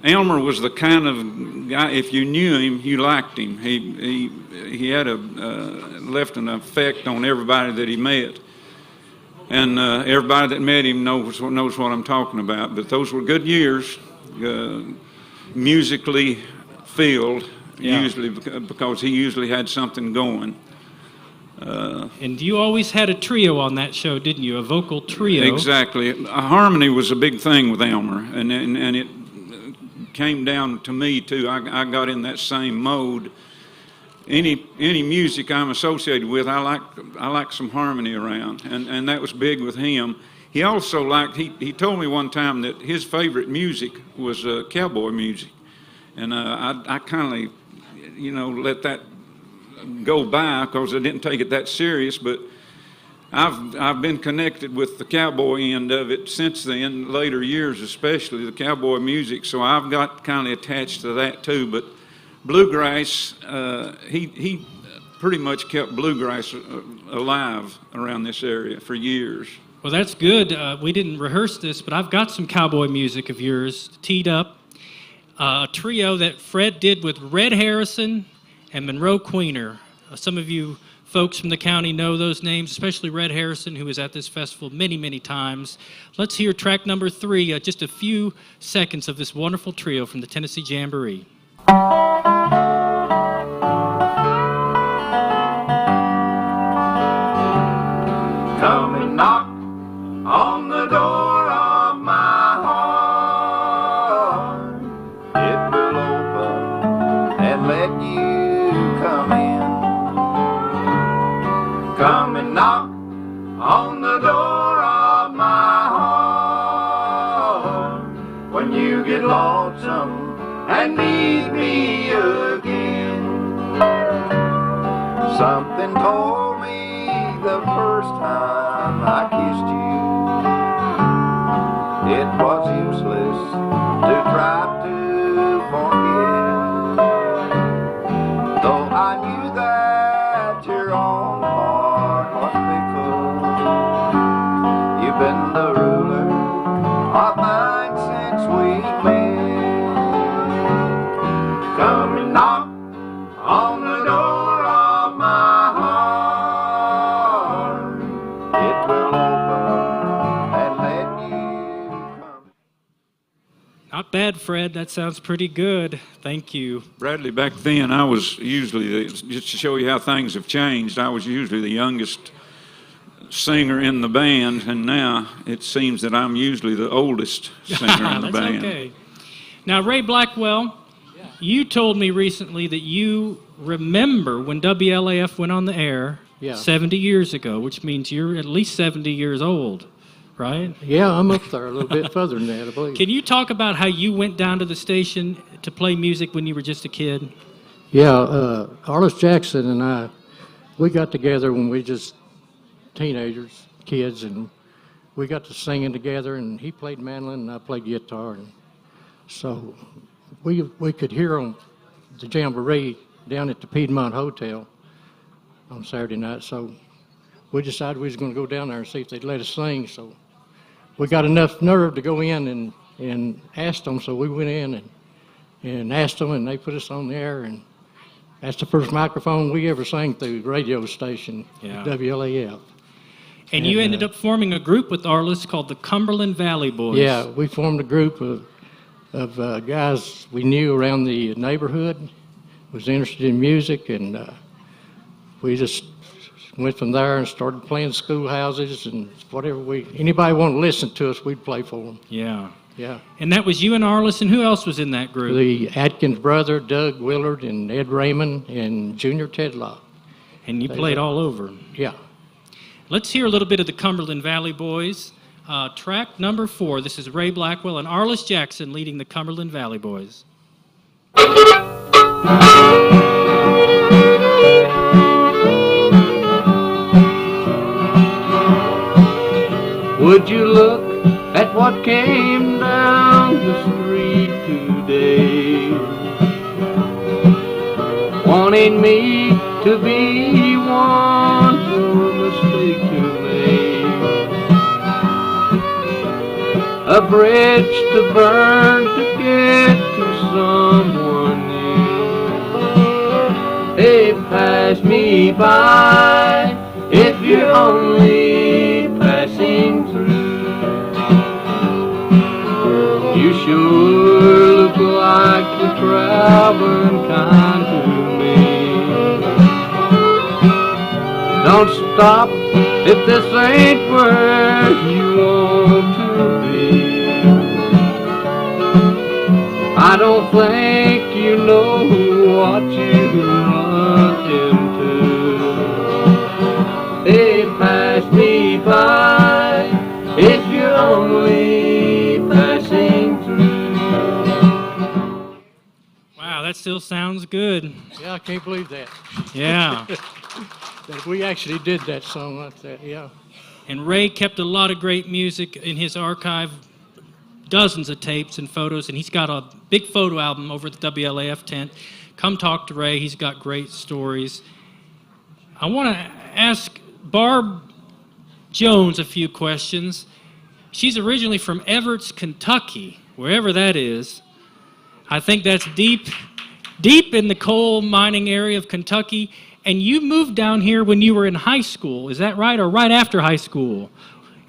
Elmer was the kind of guy, if you knew him, you liked him. He had left an effect on everybody that he met. And everybody that met him knows what I'm talking about. But those were good years, musically filled, usually because he usually had something going. And you always had a trio on that show, didn't you? A vocal trio. Exactly. Harmony was a big thing with Elmer, and it came down to me too. I got in that same mode. Any music I'm associated with, I like some harmony around, and that was big with him. He also he told me one time that his favorite music was cowboy music, and I kind of let that go by because I didn't take it that serious. But I've been connected with the cowboy end of it since then, later years especially, the cowboy music. So I've got kind of attached to that too. But bluegrass, he pretty much kept bluegrass alive around this area for years. Well, that's good. We didn't rehearse this, but I've got some cowboy music of yours teed up. A trio that Fred did with Red Harrison and Monroe Queener. Some of you folks from the county know those names, especially Red Harrison, who was at this festival many, many times. Let's hear track number 3, just a few seconds of this wonderful trio from the Tennessee Jamboree. Come and knock on the door of my heart. It will open and let you come in. Come and knock on the door of my heart. When you get lonesome and need me again. Something told me the first time I kissed you, it was useless to try to forget. Though I knew that your own heart was fickle, you've been the ruler of mine since we met. Come and knock on the door of my heart. It will open and let you come. Not bad, Fred. That sounds pretty good. Thank you. Bradley, back then I was usually, just to show you how things have changed, I was usually the youngest singer in the band, and now it seems that I'm usually the oldest singer in the band. Okay. Now, Ray Blackwell, you told me recently that you remember when WLAF went on the air 70 years ago, which means you're at least 70 years old, right? Yeah, I'm up there a little bit further than that, I believe. Can you talk about how you went down to the station to play music when you were just a kid? Yeah, Arliss Jackson and I, we got together when we just teenagers, kids, and we got to singing together, and he played mandolin and I played guitar. And so we could hear on the Jamboree down at the Piedmont Hotel on Saturday night. So we decided we was going to go down there and see if they'd let us sing. So we got enough nerve to go in and ask them. So we went in and asked them, and they put us on the air. And that's the first microphone we ever sang through, radio station, WLAF. And you ended up forming a group with Arliss called the Cumberland Valley Boys. Yeah, we formed a group of guys we knew around the neighborhood, was interested in music, and we just went from there and started playing schoolhouses and whatever anybody wanted to listen to us, we'd play for them. Yeah. Yeah. And that was you and Arliss, and who else was in that group? The Atkins brother, Doug Willard, and Ed Raymond, and Junior Tedlock. And you played all over. Yeah. Let's hear a little bit of the Cumberland Valley Boys. Track number 4. This is Ray Blackwell and Arliss Jackson leading the Cumberland Valley Boys. Would you look at what came down the street today, wanting me to be one more mistake to make, a bridge to burn to get to someone new. Hey, pass me by if you're only passing through. You sure look like the traveling kind to me. Don't stop if this ain't where you want to be. I don't think you know what you run into. Hey, pass me by if you're only passing through. Wow, that still sounds good. Yeah, I can't believe that. Yeah. That we actually did that song like that, yeah. And Ray kept a lot of great music in his archive, dozens of tapes and photos, and he's got a big photo album over at the WLAF tent. Come talk to Ray. He's got great stories. I want to ask Barb Jones a few questions. She's originally from Everett's, Kentucky, wherever that is. I think that's deep in the coal mining area of Kentucky. And you moved down here when you were in high school, is that right? Or right after high school?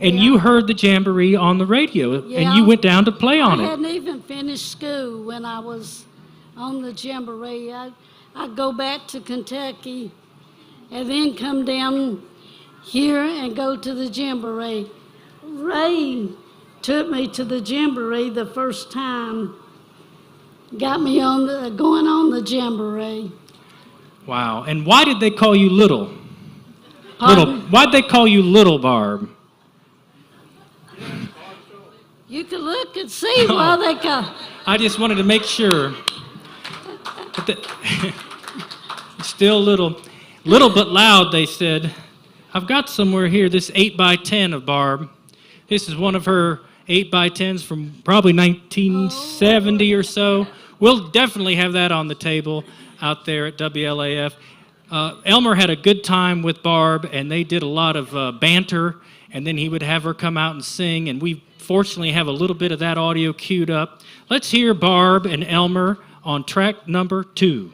And you heard the Jamboree on the radio, and you went down to play on it. I hadn't even finished school when I was on the Jamboree. I'd go back to Kentucky and then come down here and go to the Jamboree. Ray took me to the Jamboree the first time, got me going on the Jamboree. Wow. And why did they call you Little? Pardon? Why'd they call you Little, Barb? You can look and see why they call. I just wanted to make sure. Still little but loud, they said. I've got somewhere here this 8x10 of Barb. This is one of her 8x10s from probably 1970 or so. We'll definitely have that on the table out there at WLAF. Elmer had a good time with Barb, and they did a lot of banter, and then he would have her come out and sing, and we fortunately have a little bit of that audio queued up. Let's hear Barb and Elmer on track number 2.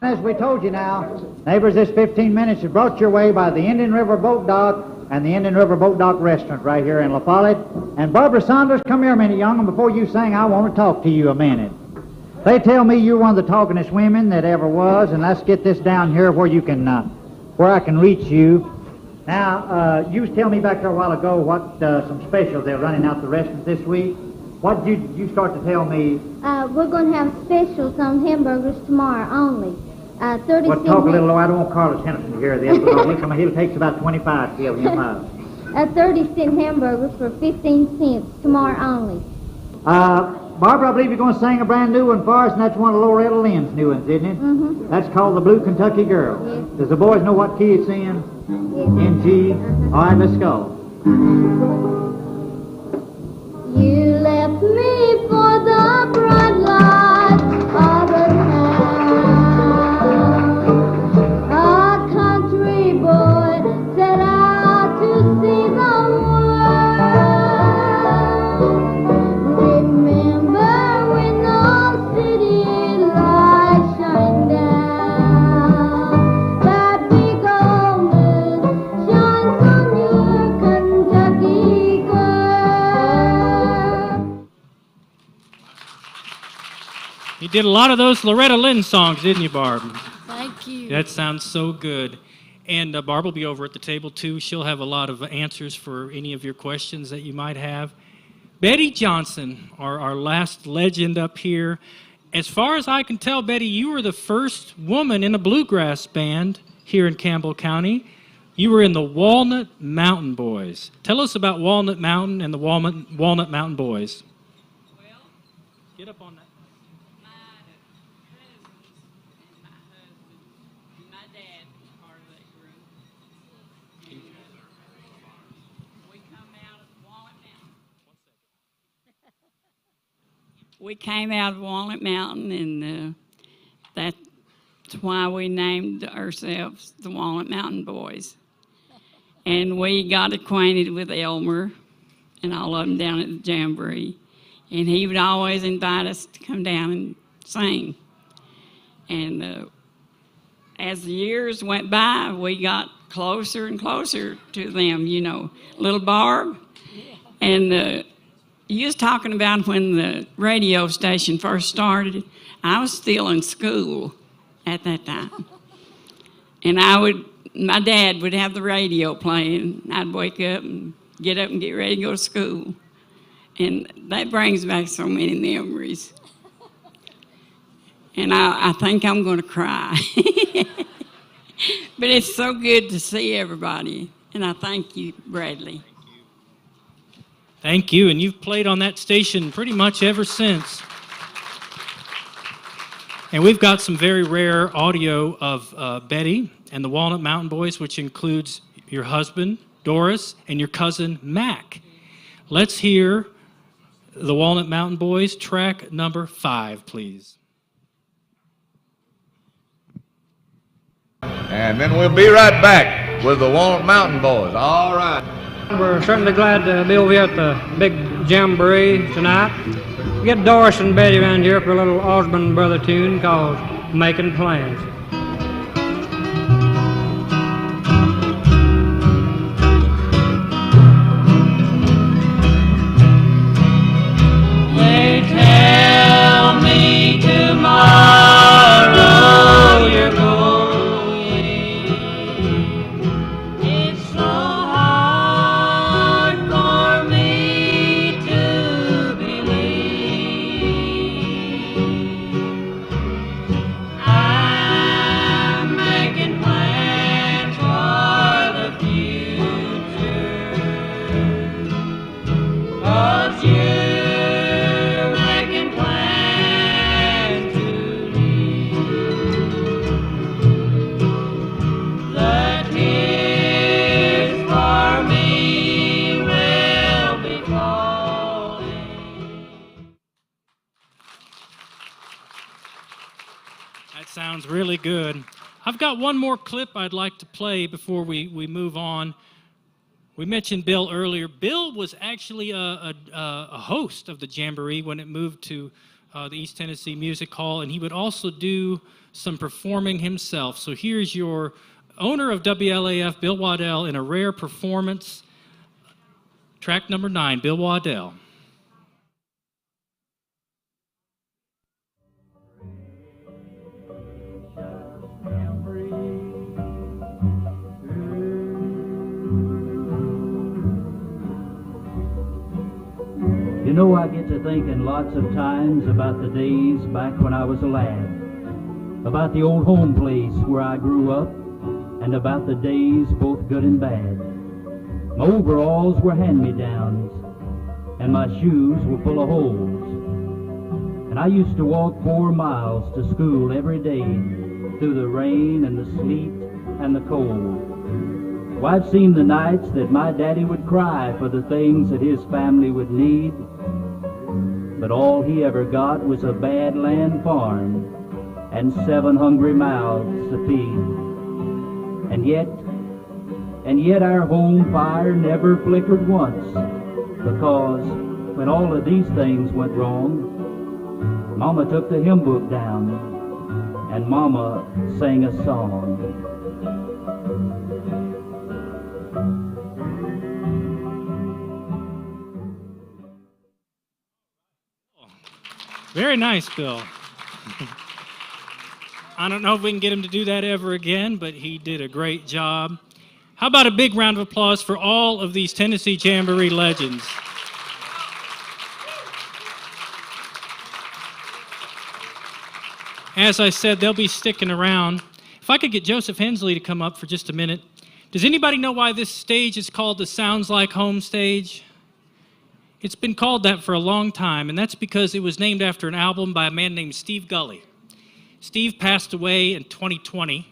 As we told you now, neighbors, this 15 minutes is brought your way by the Indian River Boat Dock and the Indian River Boat Dock Restaurant right here in La Follette. And Barbara Saunders, come here a minute, young, and before you sing, I want to talk to you a minute. They tell me you're one of the talkingest women that ever was, and let's get this down here where you can, where I can reach you. Now, you was telling me back there a while ago what some specials they're running out the restaurant this week. What did you start to tell me? We're going to have specials on hamburgers tomorrow only. 30 Well, talk a little low. I don't want Carlos Henderson to hear this, because he'll take about 25 to give him out. 30-cent hamburgers for 15 cents tomorrow only. Barbara, I believe you're going to sing a brand new one for us, and that's one of Loretta Lynn's new ones, isn't it? Mm-hmm. That's called The Blue Kentucky Girl. Yes. Does the boys know what key it's in? Yes. In G? All right, let's go. You left me for the bright light of the town. A country boy set out to see the world. Remember when those city lights shine down, that big old moon shines on your Kentucky girl. You did a lot of those Loretta Lynn songs, didn't you, Barb? Thank you. That sounds so good. And Barb will be over at the table, too. She'll have a lot of answers for any of your questions that you might have. Betty Johnson, our last legend up here. As far as I can tell, Betty, you were the first woman in a bluegrass band here in Campbell County. You were in the Walnut Mountain Boys. Tell us about Walnut Mountain and the Walnut Mountain Boys. Well, get up on that. My cousins and my husband and my dad was part of that group. And, we come out of Walnut Mountain. We came out of Walnut Mountain, and that's why we named ourselves the Walnut Mountain Boys. And we got acquainted with Elmer and all of them down at the Jamboree. And he would always invite us to come down and sing. And as the years went by, we got closer and closer to them, you know. Little Barb. And you was talking about when the radio station first started. I was still in school at that time. And my dad would have the radio playing. I'd wake up and get up and get ready to go to school. And that brings back so many memories. And I think I'm going to cry. But it's so good to see everybody. And I thank you, Bradley. Thank you, and you've played on that station pretty much ever since. And we've got some very rare audio of Betty and the Walnut Mountain Boys, which includes your husband, Doris, and your cousin, Mac. Let's hear the Walnut Mountain Boys, track number 5, please. And then we'll be right back with the Walnut Mountain Boys. All right. We're certainly glad to be over here at the big Jamboree tonight. We get Doris and Betty around here for a little Osmond Brother tune called Making Plans. They tell me tomorrow you're going. It's so hard for me to believe. I'm making plans for the future. 'Cause you're making plans to leave. The tears for me will be falling. That sounds really good. I've got one more clip I'd like to play before we move on. We mentioned Bill earlier. Bill was actually a host of the Jamboree when it moved to the East Tennessee Music Hall, and he would also do some performing himself. So here's your owner of WLAF, Bill Waddell, in a rare performance. Track number 9, Bill Waddell. know, I get to thinking lots of times about the days back when I was a lad, about the old home place where I grew up, and about the days both good and bad. My overalls were hand-me-downs, and my shoes were full of holes. And I used to walk 4 miles to school every day, through the rain and the sleet and the cold. Well, I've seen the nights that my daddy would cry for the things that his family would need, but all he ever got was a bad land farm and 7 hungry mouths to feed. And yet our home fire never flickered once, because when all of these things went wrong, Mama took the hymn book down and Mama sang a song. Very nice, Bill. I don't know if we can get him to do that ever again, but he did a great job. How about a big round of applause for all of these Tennessee Jamboree legends? As I said, they'll be sticking around. If I could get Joseph Hensley to come up for just a minute. Does anybody know why this stage is called the Sounds Like Home stage? It's been called that for a long time, and that's because it was named after an album by a man named Steve Gully. Steve passed away in 2020,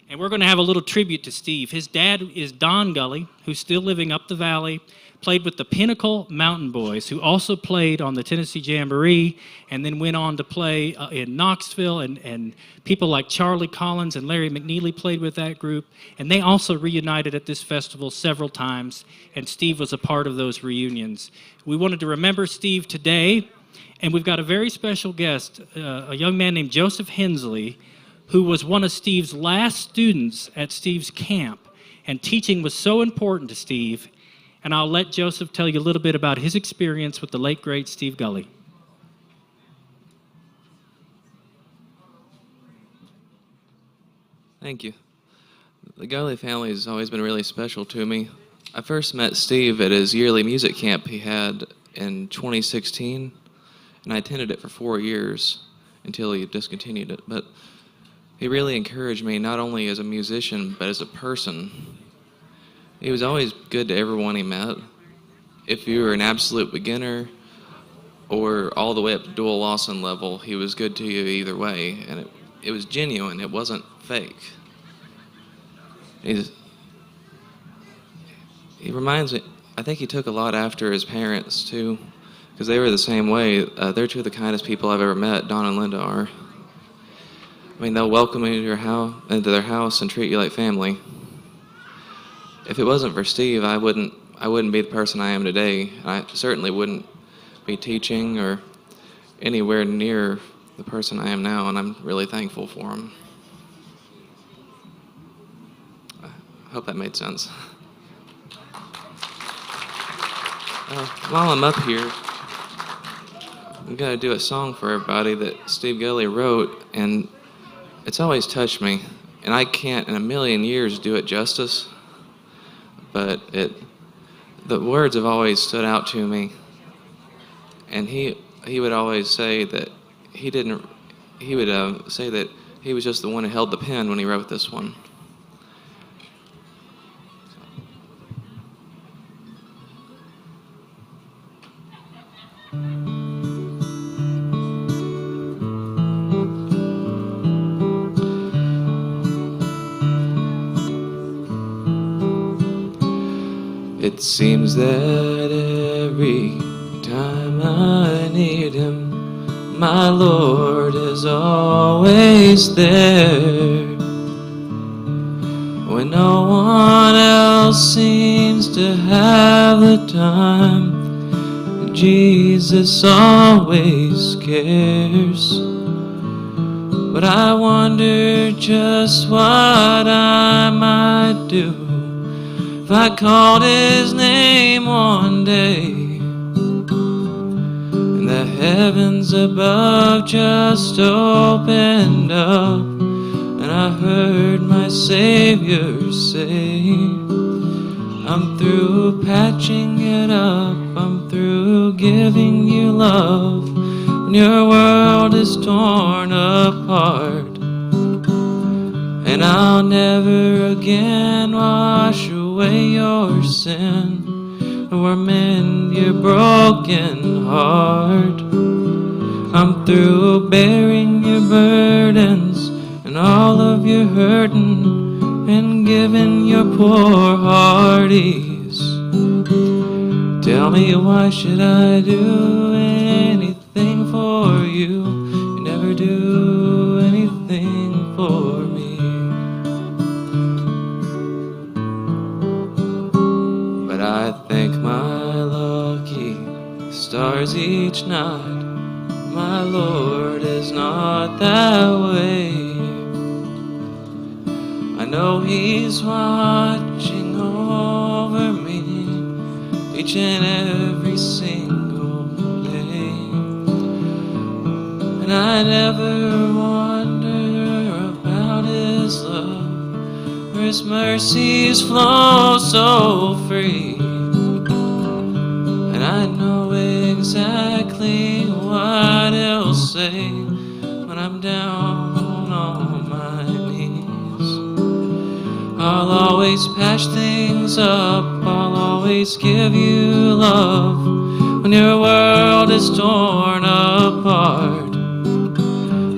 and we're going to have a little tribute to Steve. His dad is Don Gully, who's still living up the valley, played with the Pinnacle Mountain Boys, who also played on the Tennessee Jamboree, and then went on to play in Knoxville, and people like Charlie Collins and Larry McNeely played with that group, and they also reunited at this festival several times, and Steve was a part of those reunions. We wanted to remember Steve today, and we've got a very special guest, a young man named Joseph Hensley, who was one of Steve's last students at Steve's camp, and teaching was so important to Steve. And I'll let Joseph tell you a little bit about his experience with the late, great Steve Gully. Thank you. The Gully family has always been really special to me. I first met Steve at his yearly music camp he had in 2016, and I attended it for 4 years until he discontinued it. But he really encouraged me not only as a musician, but as a person. He was always good to everyone he met. If you were an absolute beginner or all the way up to Dual Lawson level, he was good to you either way, and it was genuine. It wasn't fake. He reminds me, I think he took a lot after his parents too, because they were the same way. They're two of the kindest people I've ever met. Don and Linda are. I mean, they'll welcome you into their house and treat you like family. If it wasn't for Steve, I wouldn't be the person I am today. I certainly wouldn't be teaching or anywhere near the person I am now, and I'm really thankful for him. I hope that made sense. While I'm up here, I'm going to do a song for everybody that Steve Gully wrote, and it's always touched me, and I can't in a million years do it justice. But the words have always stood out to me, and he would always say that he would say that he was just the one who held the pen when he wrote this one. It seems that every time I need him, my Lord is always there. When no one else seems to have the time, Jesus always cares. But I wonder just what I might do if I called his name one day, and the heavens above just opened up, and I heard my Savior say, I'm through patching it up. I'm through giving you love when your world is torn apart. And I'll never again wash away your sin or mend your broken heart. I'm through bearing your burdens and all of your hurting and giving your poor heart ease. Tell me, why should I do anything for you? You never do anything for me. But I thank my lucky stars each night. My Lord is not that way. I know He's watching over me each and every single day. And I never wonder about His love, where His mercies flow so free. And I know exactly what He'll say when I'm down on my knees. I'll always patch things up, I'll always give you love when your world is torn apart.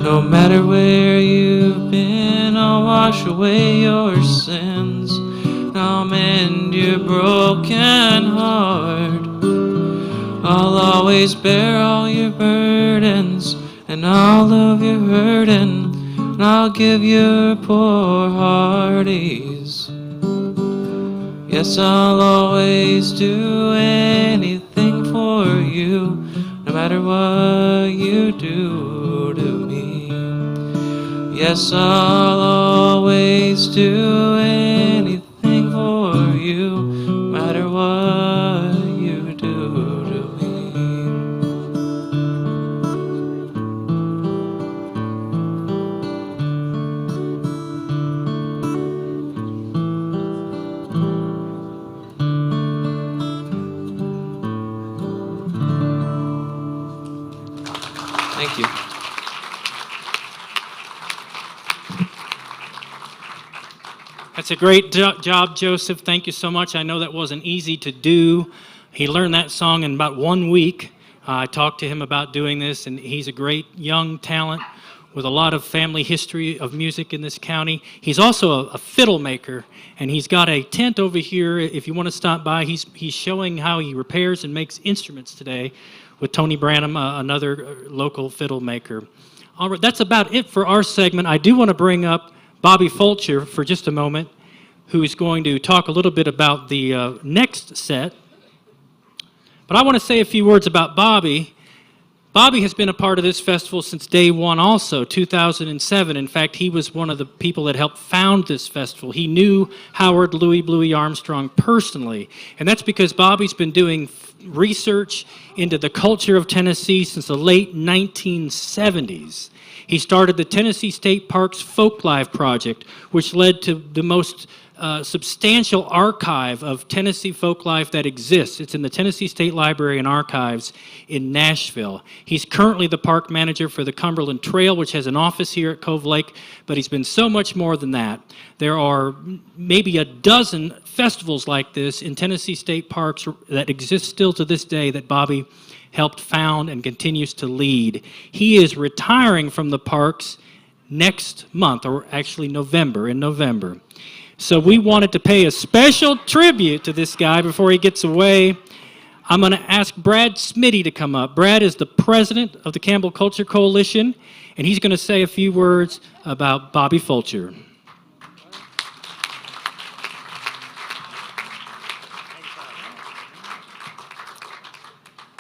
No matter where you've been, I'll wash away your sins, I'll mend your broken heart. I'll always bear all your burdens and all of your hurting, and I'll give your poor heart ease. Yes, I'll always do anything for you, no matter what you do to me. Yes, I'll always do anything for you, no matter what you do to me. Thank you. That's a great job, Joseph. Thank you so much. I know that wasn't easy to do. He learned that song in about 1 week. I talked to him about doing this, and he's a great young talent with a lot of family history of music in this county. He's also a fiddle maker, and he's got a tent over here. If you want to stop by, he's showing how he repairs and makes instruments today with Tony Branham, another local fiddle maker. All right, that's about it for our segment. I do want to bring up Bobby Fulcher for just a moment, who is going to talk a little bit about the next set. But I want to say a few words about Bobby. Bobby has been a part of this festival since day one also, 2007. In fact, he was one of the people that helped found this festival. He knew Howard Louie Bluie Armstrong personally, and that's because Bobby's been doing research into the culture of Tennessee since the late 1970s. He started the Tennessee State Parks Folklife Project, which led to the most substantial archive of Tennessee folklife that exists. It's in the Tennessee State Library and Archives in Nashville. He's currently the park manager for the Cumberland Trail, which has an office here at Cove Lake, but he's been so much more than that. There are maybe a dozen festivals like this in Tennessee State Parks that exist still to this day that Bobby helped found and continues to lead. He is retiring from the parks next month, or actually in November. So we wanted to pay a special tribute to this guy before he gets away. I'm going to ask Brad Smitty to come up. Brad is the president of the Campbell Culture Coalition, and he's going to say a few words about Bobby Fulcher.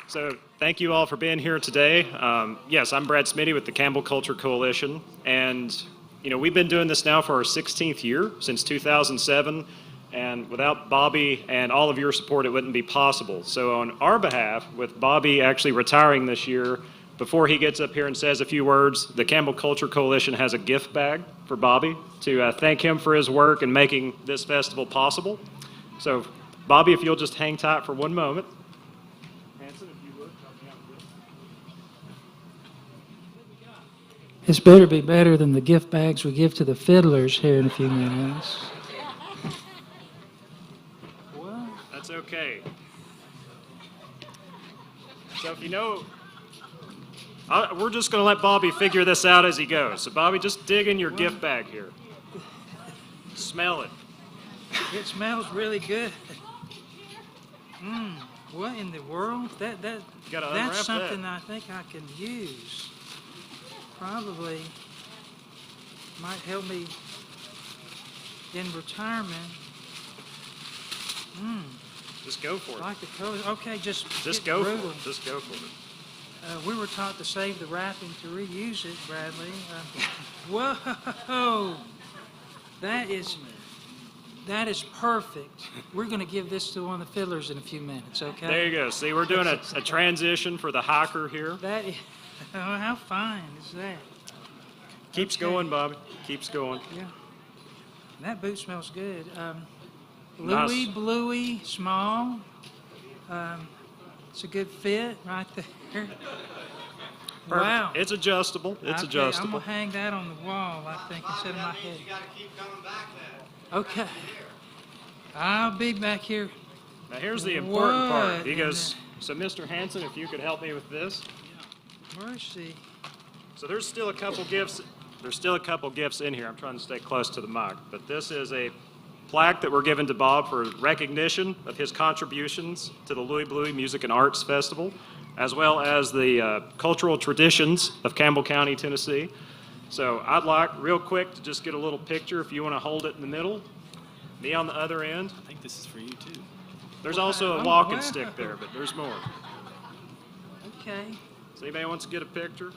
So thank you all for being here today. Yes, I'm Brad Smitty with the Campbell Culture Coalition, and we've been doing this now for our 16th year, since 2007, and without Bobby and all of your support, it wouldn't be possible. So on our behalf, with Bobby actually retiring this year, before he gets up here and says a few words, the Campbell Culture Coalition has a gift bag for Bobby to thank him for his work in making this festival possible. So Bobby, if you'll just hang tight for one moment. Hanson, if you would, help me out with this. This better be better than the gift bags we give to the fiddlers here in a few minutes. That's okay. So if you know, we're just going to let Bobby figure this out as he goes. So Bobby, just dig in your gift bag here. Smell it. It smells really good. What in the world? gotta unwrap That's something that. I think I can use. Probably might help me in retirement. Just go for it. Like the color. Okay, just go brutal. for it. Just go for it. We were taught to save the wrapping to reuse it, Bradley. Whoa! That is perfect. We're going to give this to one of the fiddlers in a few minutes, okay? There you go. See, we're doing a transition for the hiker here. That is, oh, how fine is that? Keeps going, Bobby. Keeps going. Yeah. That boot smells good. Nice. Louie Bluie, small. It's a good fit right there. Wow. It's adjustable. It's I'm adjustable. going to hang that on the wall, I think, instead of my head. You got to keep coming back then. Okay. I'll be back here. Now here's the important What part. Because, so Mr. Hanson, if you could help me with this. Mercy. So there's still a couple gifts. There's still a couple gifts in here. I'm trying to stay close to the mic. But this is a plaque that we're giving to Bob for recognition of his contributions to the Louie Bluie Music and Arts Festival, as well as the cultural traditions of Campbell County, Tennessee. So I'd like, real quick, to just get a little picture if you want to hold it in the middle. Me on the other end. I think this is for you, too. There's also a walking stick there, but there's more. Okay. So anybody wants to get a picture?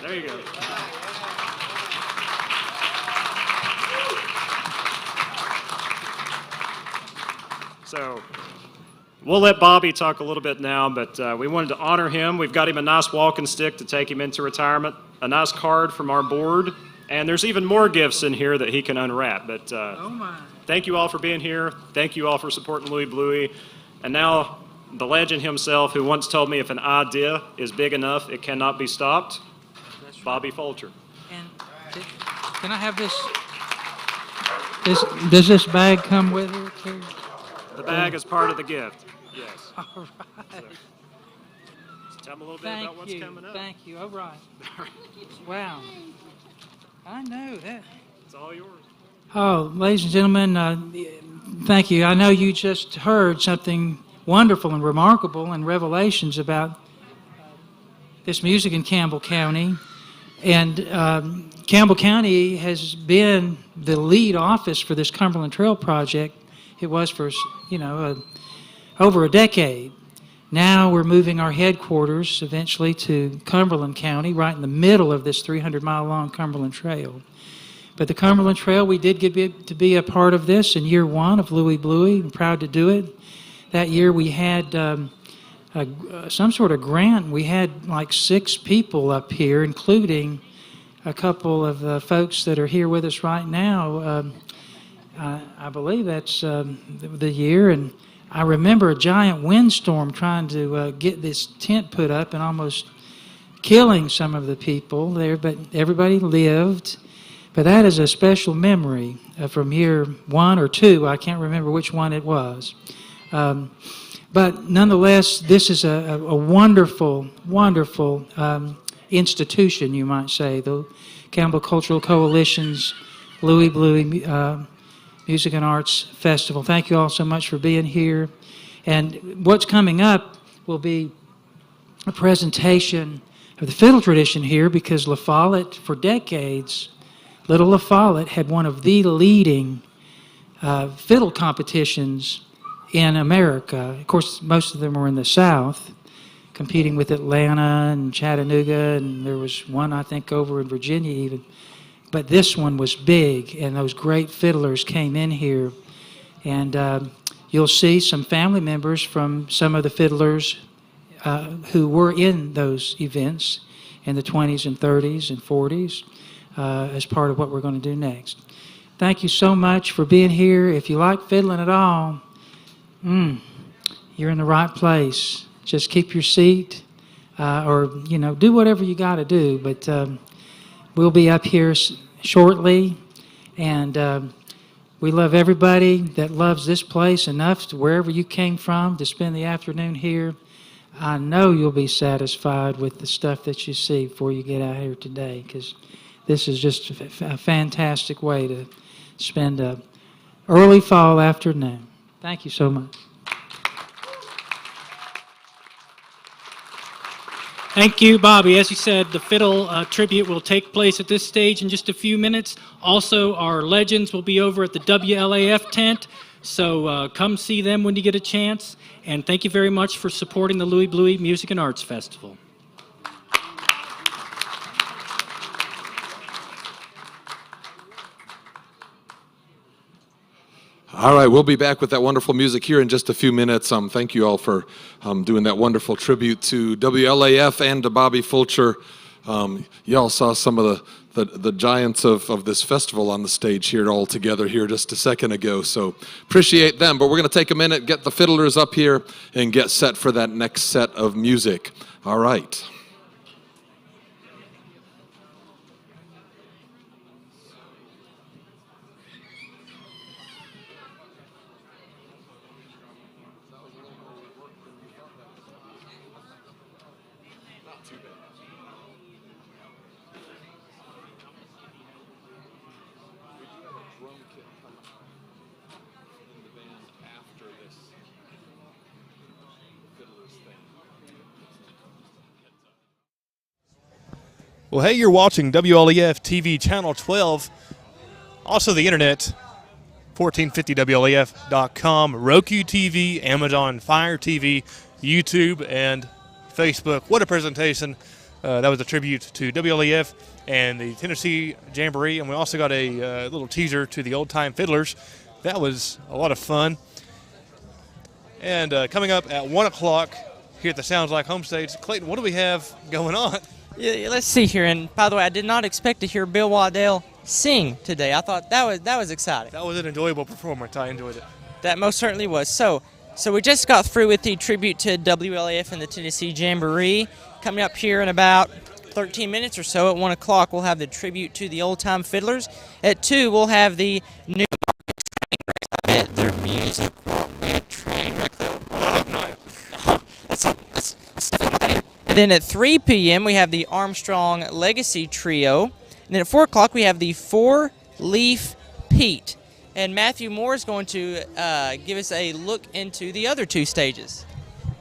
There you go. So we'll let Bobby talk a little bit now, but we wanted to honor him. We've got him a nice walking stick to take him into retirement, a nice card from our board, and there's even more gifts in here that he can unwrap. But Oh, my. thank you all for being here. Thank you all for supporting Louie Bluie. And now the legend himself, who once told me if an idea is big enough, it cannot be stopped, Bobby Folcher. And can I have this? Does this bag come with it, too? The bag is part of the gift. Yes. All right. So tell me a little bit about what's coming up. Thank you. All right. Wow. I know that. It's all yours. Oh, ladies and gentlemen, thank you. I know you just heard something wonderful and remarkable and revelations about this music in Campbell County. And Campbell County has been the lead office for this Cumberland Trail project. It was for, over a decade. Now we're moving our headquarters eventually to Cumberland County, right in the middle of this 300-mile-long Cumberland Trail. But the Cumberland Trail, we did get to be a part of this in year one of Louie Bluie. I'm proud to do it. That year we had some sort of grant. We had like 6 people up here, including a couple of folks that are here with us right now. I believe that's the year. And I remember a giant windstorm trying to get this tent put up and almost killing some of the people there, but everybody lived. But that is a special memory from year 1 or 2. I can't remember which one it was. But nonetheless, this is a wonderful, wonderful institution, you might say, the Campbell Cultural Coalition's Louie Bluie Music and Arts Festival. Thank you all so much for being here. And what's coming up will be a presentation of the fiddle tradition here, because La Follette, for decades, Little La Follette had one of the leading fiddle competitions in America. Of course, most of them were in the South, competing with Atlanta and Chattanooga, and there was one, I think, over in Virginia even. But this one was big, and those great fiddlers came in here. And you'll see some family members from some of the fiddlers who were in those events in the 20s and 30s and 40s. as part of what we're going to do next. Thank you so much for being here. If you like fiddling at all, you're in the right place. Just keep your seat, or do whatever you got to do. But we'll be up here shortly, and we love everybody that loves this place enough to wherever you came from to spend the afternoon here. I know you'll be satisfied with the stuff that you see before you get out here today, because this is just a fantastic way to spend an early fall afternoon. Thank you so much. Thank you, Bobby. As you said, the fiddle tribute will take place at this stage in just a few minutes. Also, our legends will be over at the WLAF tent, so come see them when you get a chance. And thank you very much for supporting the Louie Bluie Music and Arts Festival. All right, we'll be back with that wonderful music here in just a few minutes. Thank you all for doing that wonderful tribute to WLAF and to Bobby Fulcher. Y'all saw some of the giants of this festival on the stage here all together here just a second ago, so appreciate them. But we're going to take a minute, get the fiddlers up here, and get set for that next set of music. All right. Well, hey, you're watching WLAF TV Channel 12, also the internet, 1450WLAF.com, Roku TV, Amazon Fire TV, YouTube, and Facebook. What a presentation. That was a tribute to WLAF and the Tennessee Jamboree, and we also got a little teaser to the Old Time Fiddlers. That was a lot of fun. And coming up at 1 o'clock here at the Sounds Like Home stage, Clayton, what do we have going on? Yeah, let's see here. And by the way, I did not expect to hear Bill Waddell sing today. I thought that was exciting. That was an enjoyable performance. I enjoyed it. That most certainly was. So we just got through with the tribute to WLAF and the Tennessee Jamboree. Coming up here in about 13 minutes or so at 1 o'clock, we'll have the tribute to the Old Time Fiddlers. At 2, we'll have the new their music train wreck. And then at 3 p.m. we have the Armstrong Legacy Trio. And then at 4 o'clock we have the Four Leaf Pete. And Matthew Moore is going to give us a look into the other 2 stages.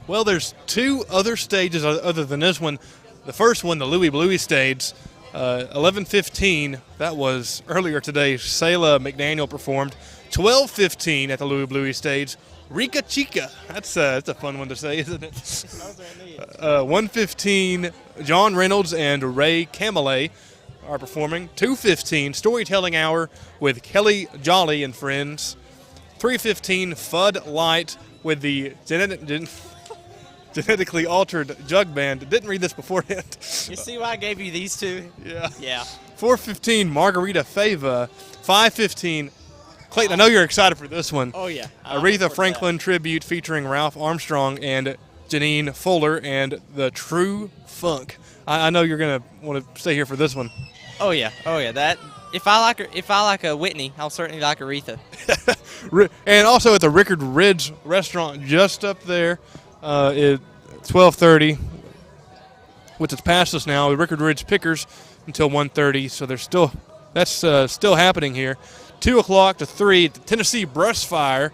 Well, there's 2 other stages other than this one. The first one, the Louie Bluie stage, 11:15. That was earlier today. Selah McDaniel performed. 12:15 at the Louie Bluie stage. Rica Chica. That's a fun one to say, isn't it? 1:15, John Reynolds and Ray Camillet are performing. 2:15, Storytelling Hour with Kelly Jolly and Friends. 3:15, Fudd Light with the Genetically Altered Jug Band. Didn't read this beforehand. You see why I gave you these 2? Yeah. Yeah. 4:15, Margarita Fava. 5:15, Clayton, I know you're excited for this one. Oh, yeah. Aretha Franklin tribute featuring Ralph Armstrong and Janine Fuller and the True Funk. I know you're going to want to stay here for this one. Oh, yeah. Oh, yeah. That if I like a Whitney, I'll certainly like Aretha. And also at the Rickard Ridge restaurant just up there at 12:30, which is past us now, the Rickard Ridge Pickers until 1:30, so that's still happening here. 2 o'clock to 3, the Tennessee Brush Fire.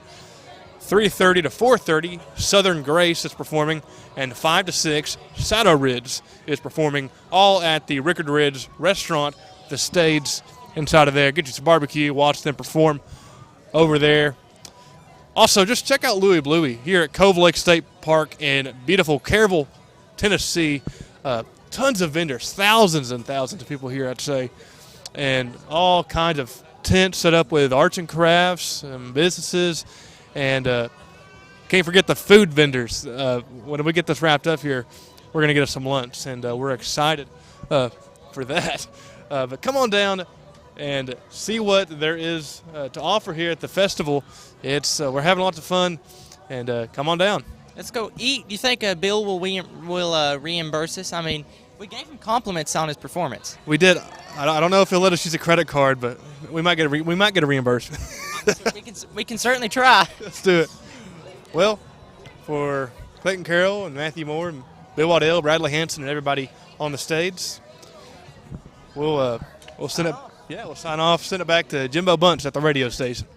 3:30 to 4:30, Southern Grace is performing. And 5 to 6, Saddle Ridge is performing, all at the Rickard Ridge restaurant, the stage inside of there. Get you some barbecue, watch them perform over there. Also, just check out Louie Bluie here at Cove Lake State Park in beautiful Caryville, Tennessee. Tons of vendors, thousands and thousands of people here, I'd say, and all kinds of tents set up with arts and crafts and businesses, and can't forget the food vendors. When we get this wrapped up here, we're going to get us some lunch, and we're excited. for that. But come on down and see what there is to offer here at the festival. It's we're having lots of fun, and come on down. Let's go eat. Do you think Bill will reimburse us? I mean, we gave him compliments on his performance. We did. I don't know if he'll let us use a credit card, but we might get a reimbursement. we can certainly try. Let's do it. Well, for Clayton Carroll and Matthew Moore and Bill Waddell, Bradley Hanson, and everybody on the stage, we'll send it. Yeah, we'll sign off. Send it back to Jimbo Bunch at the radio station.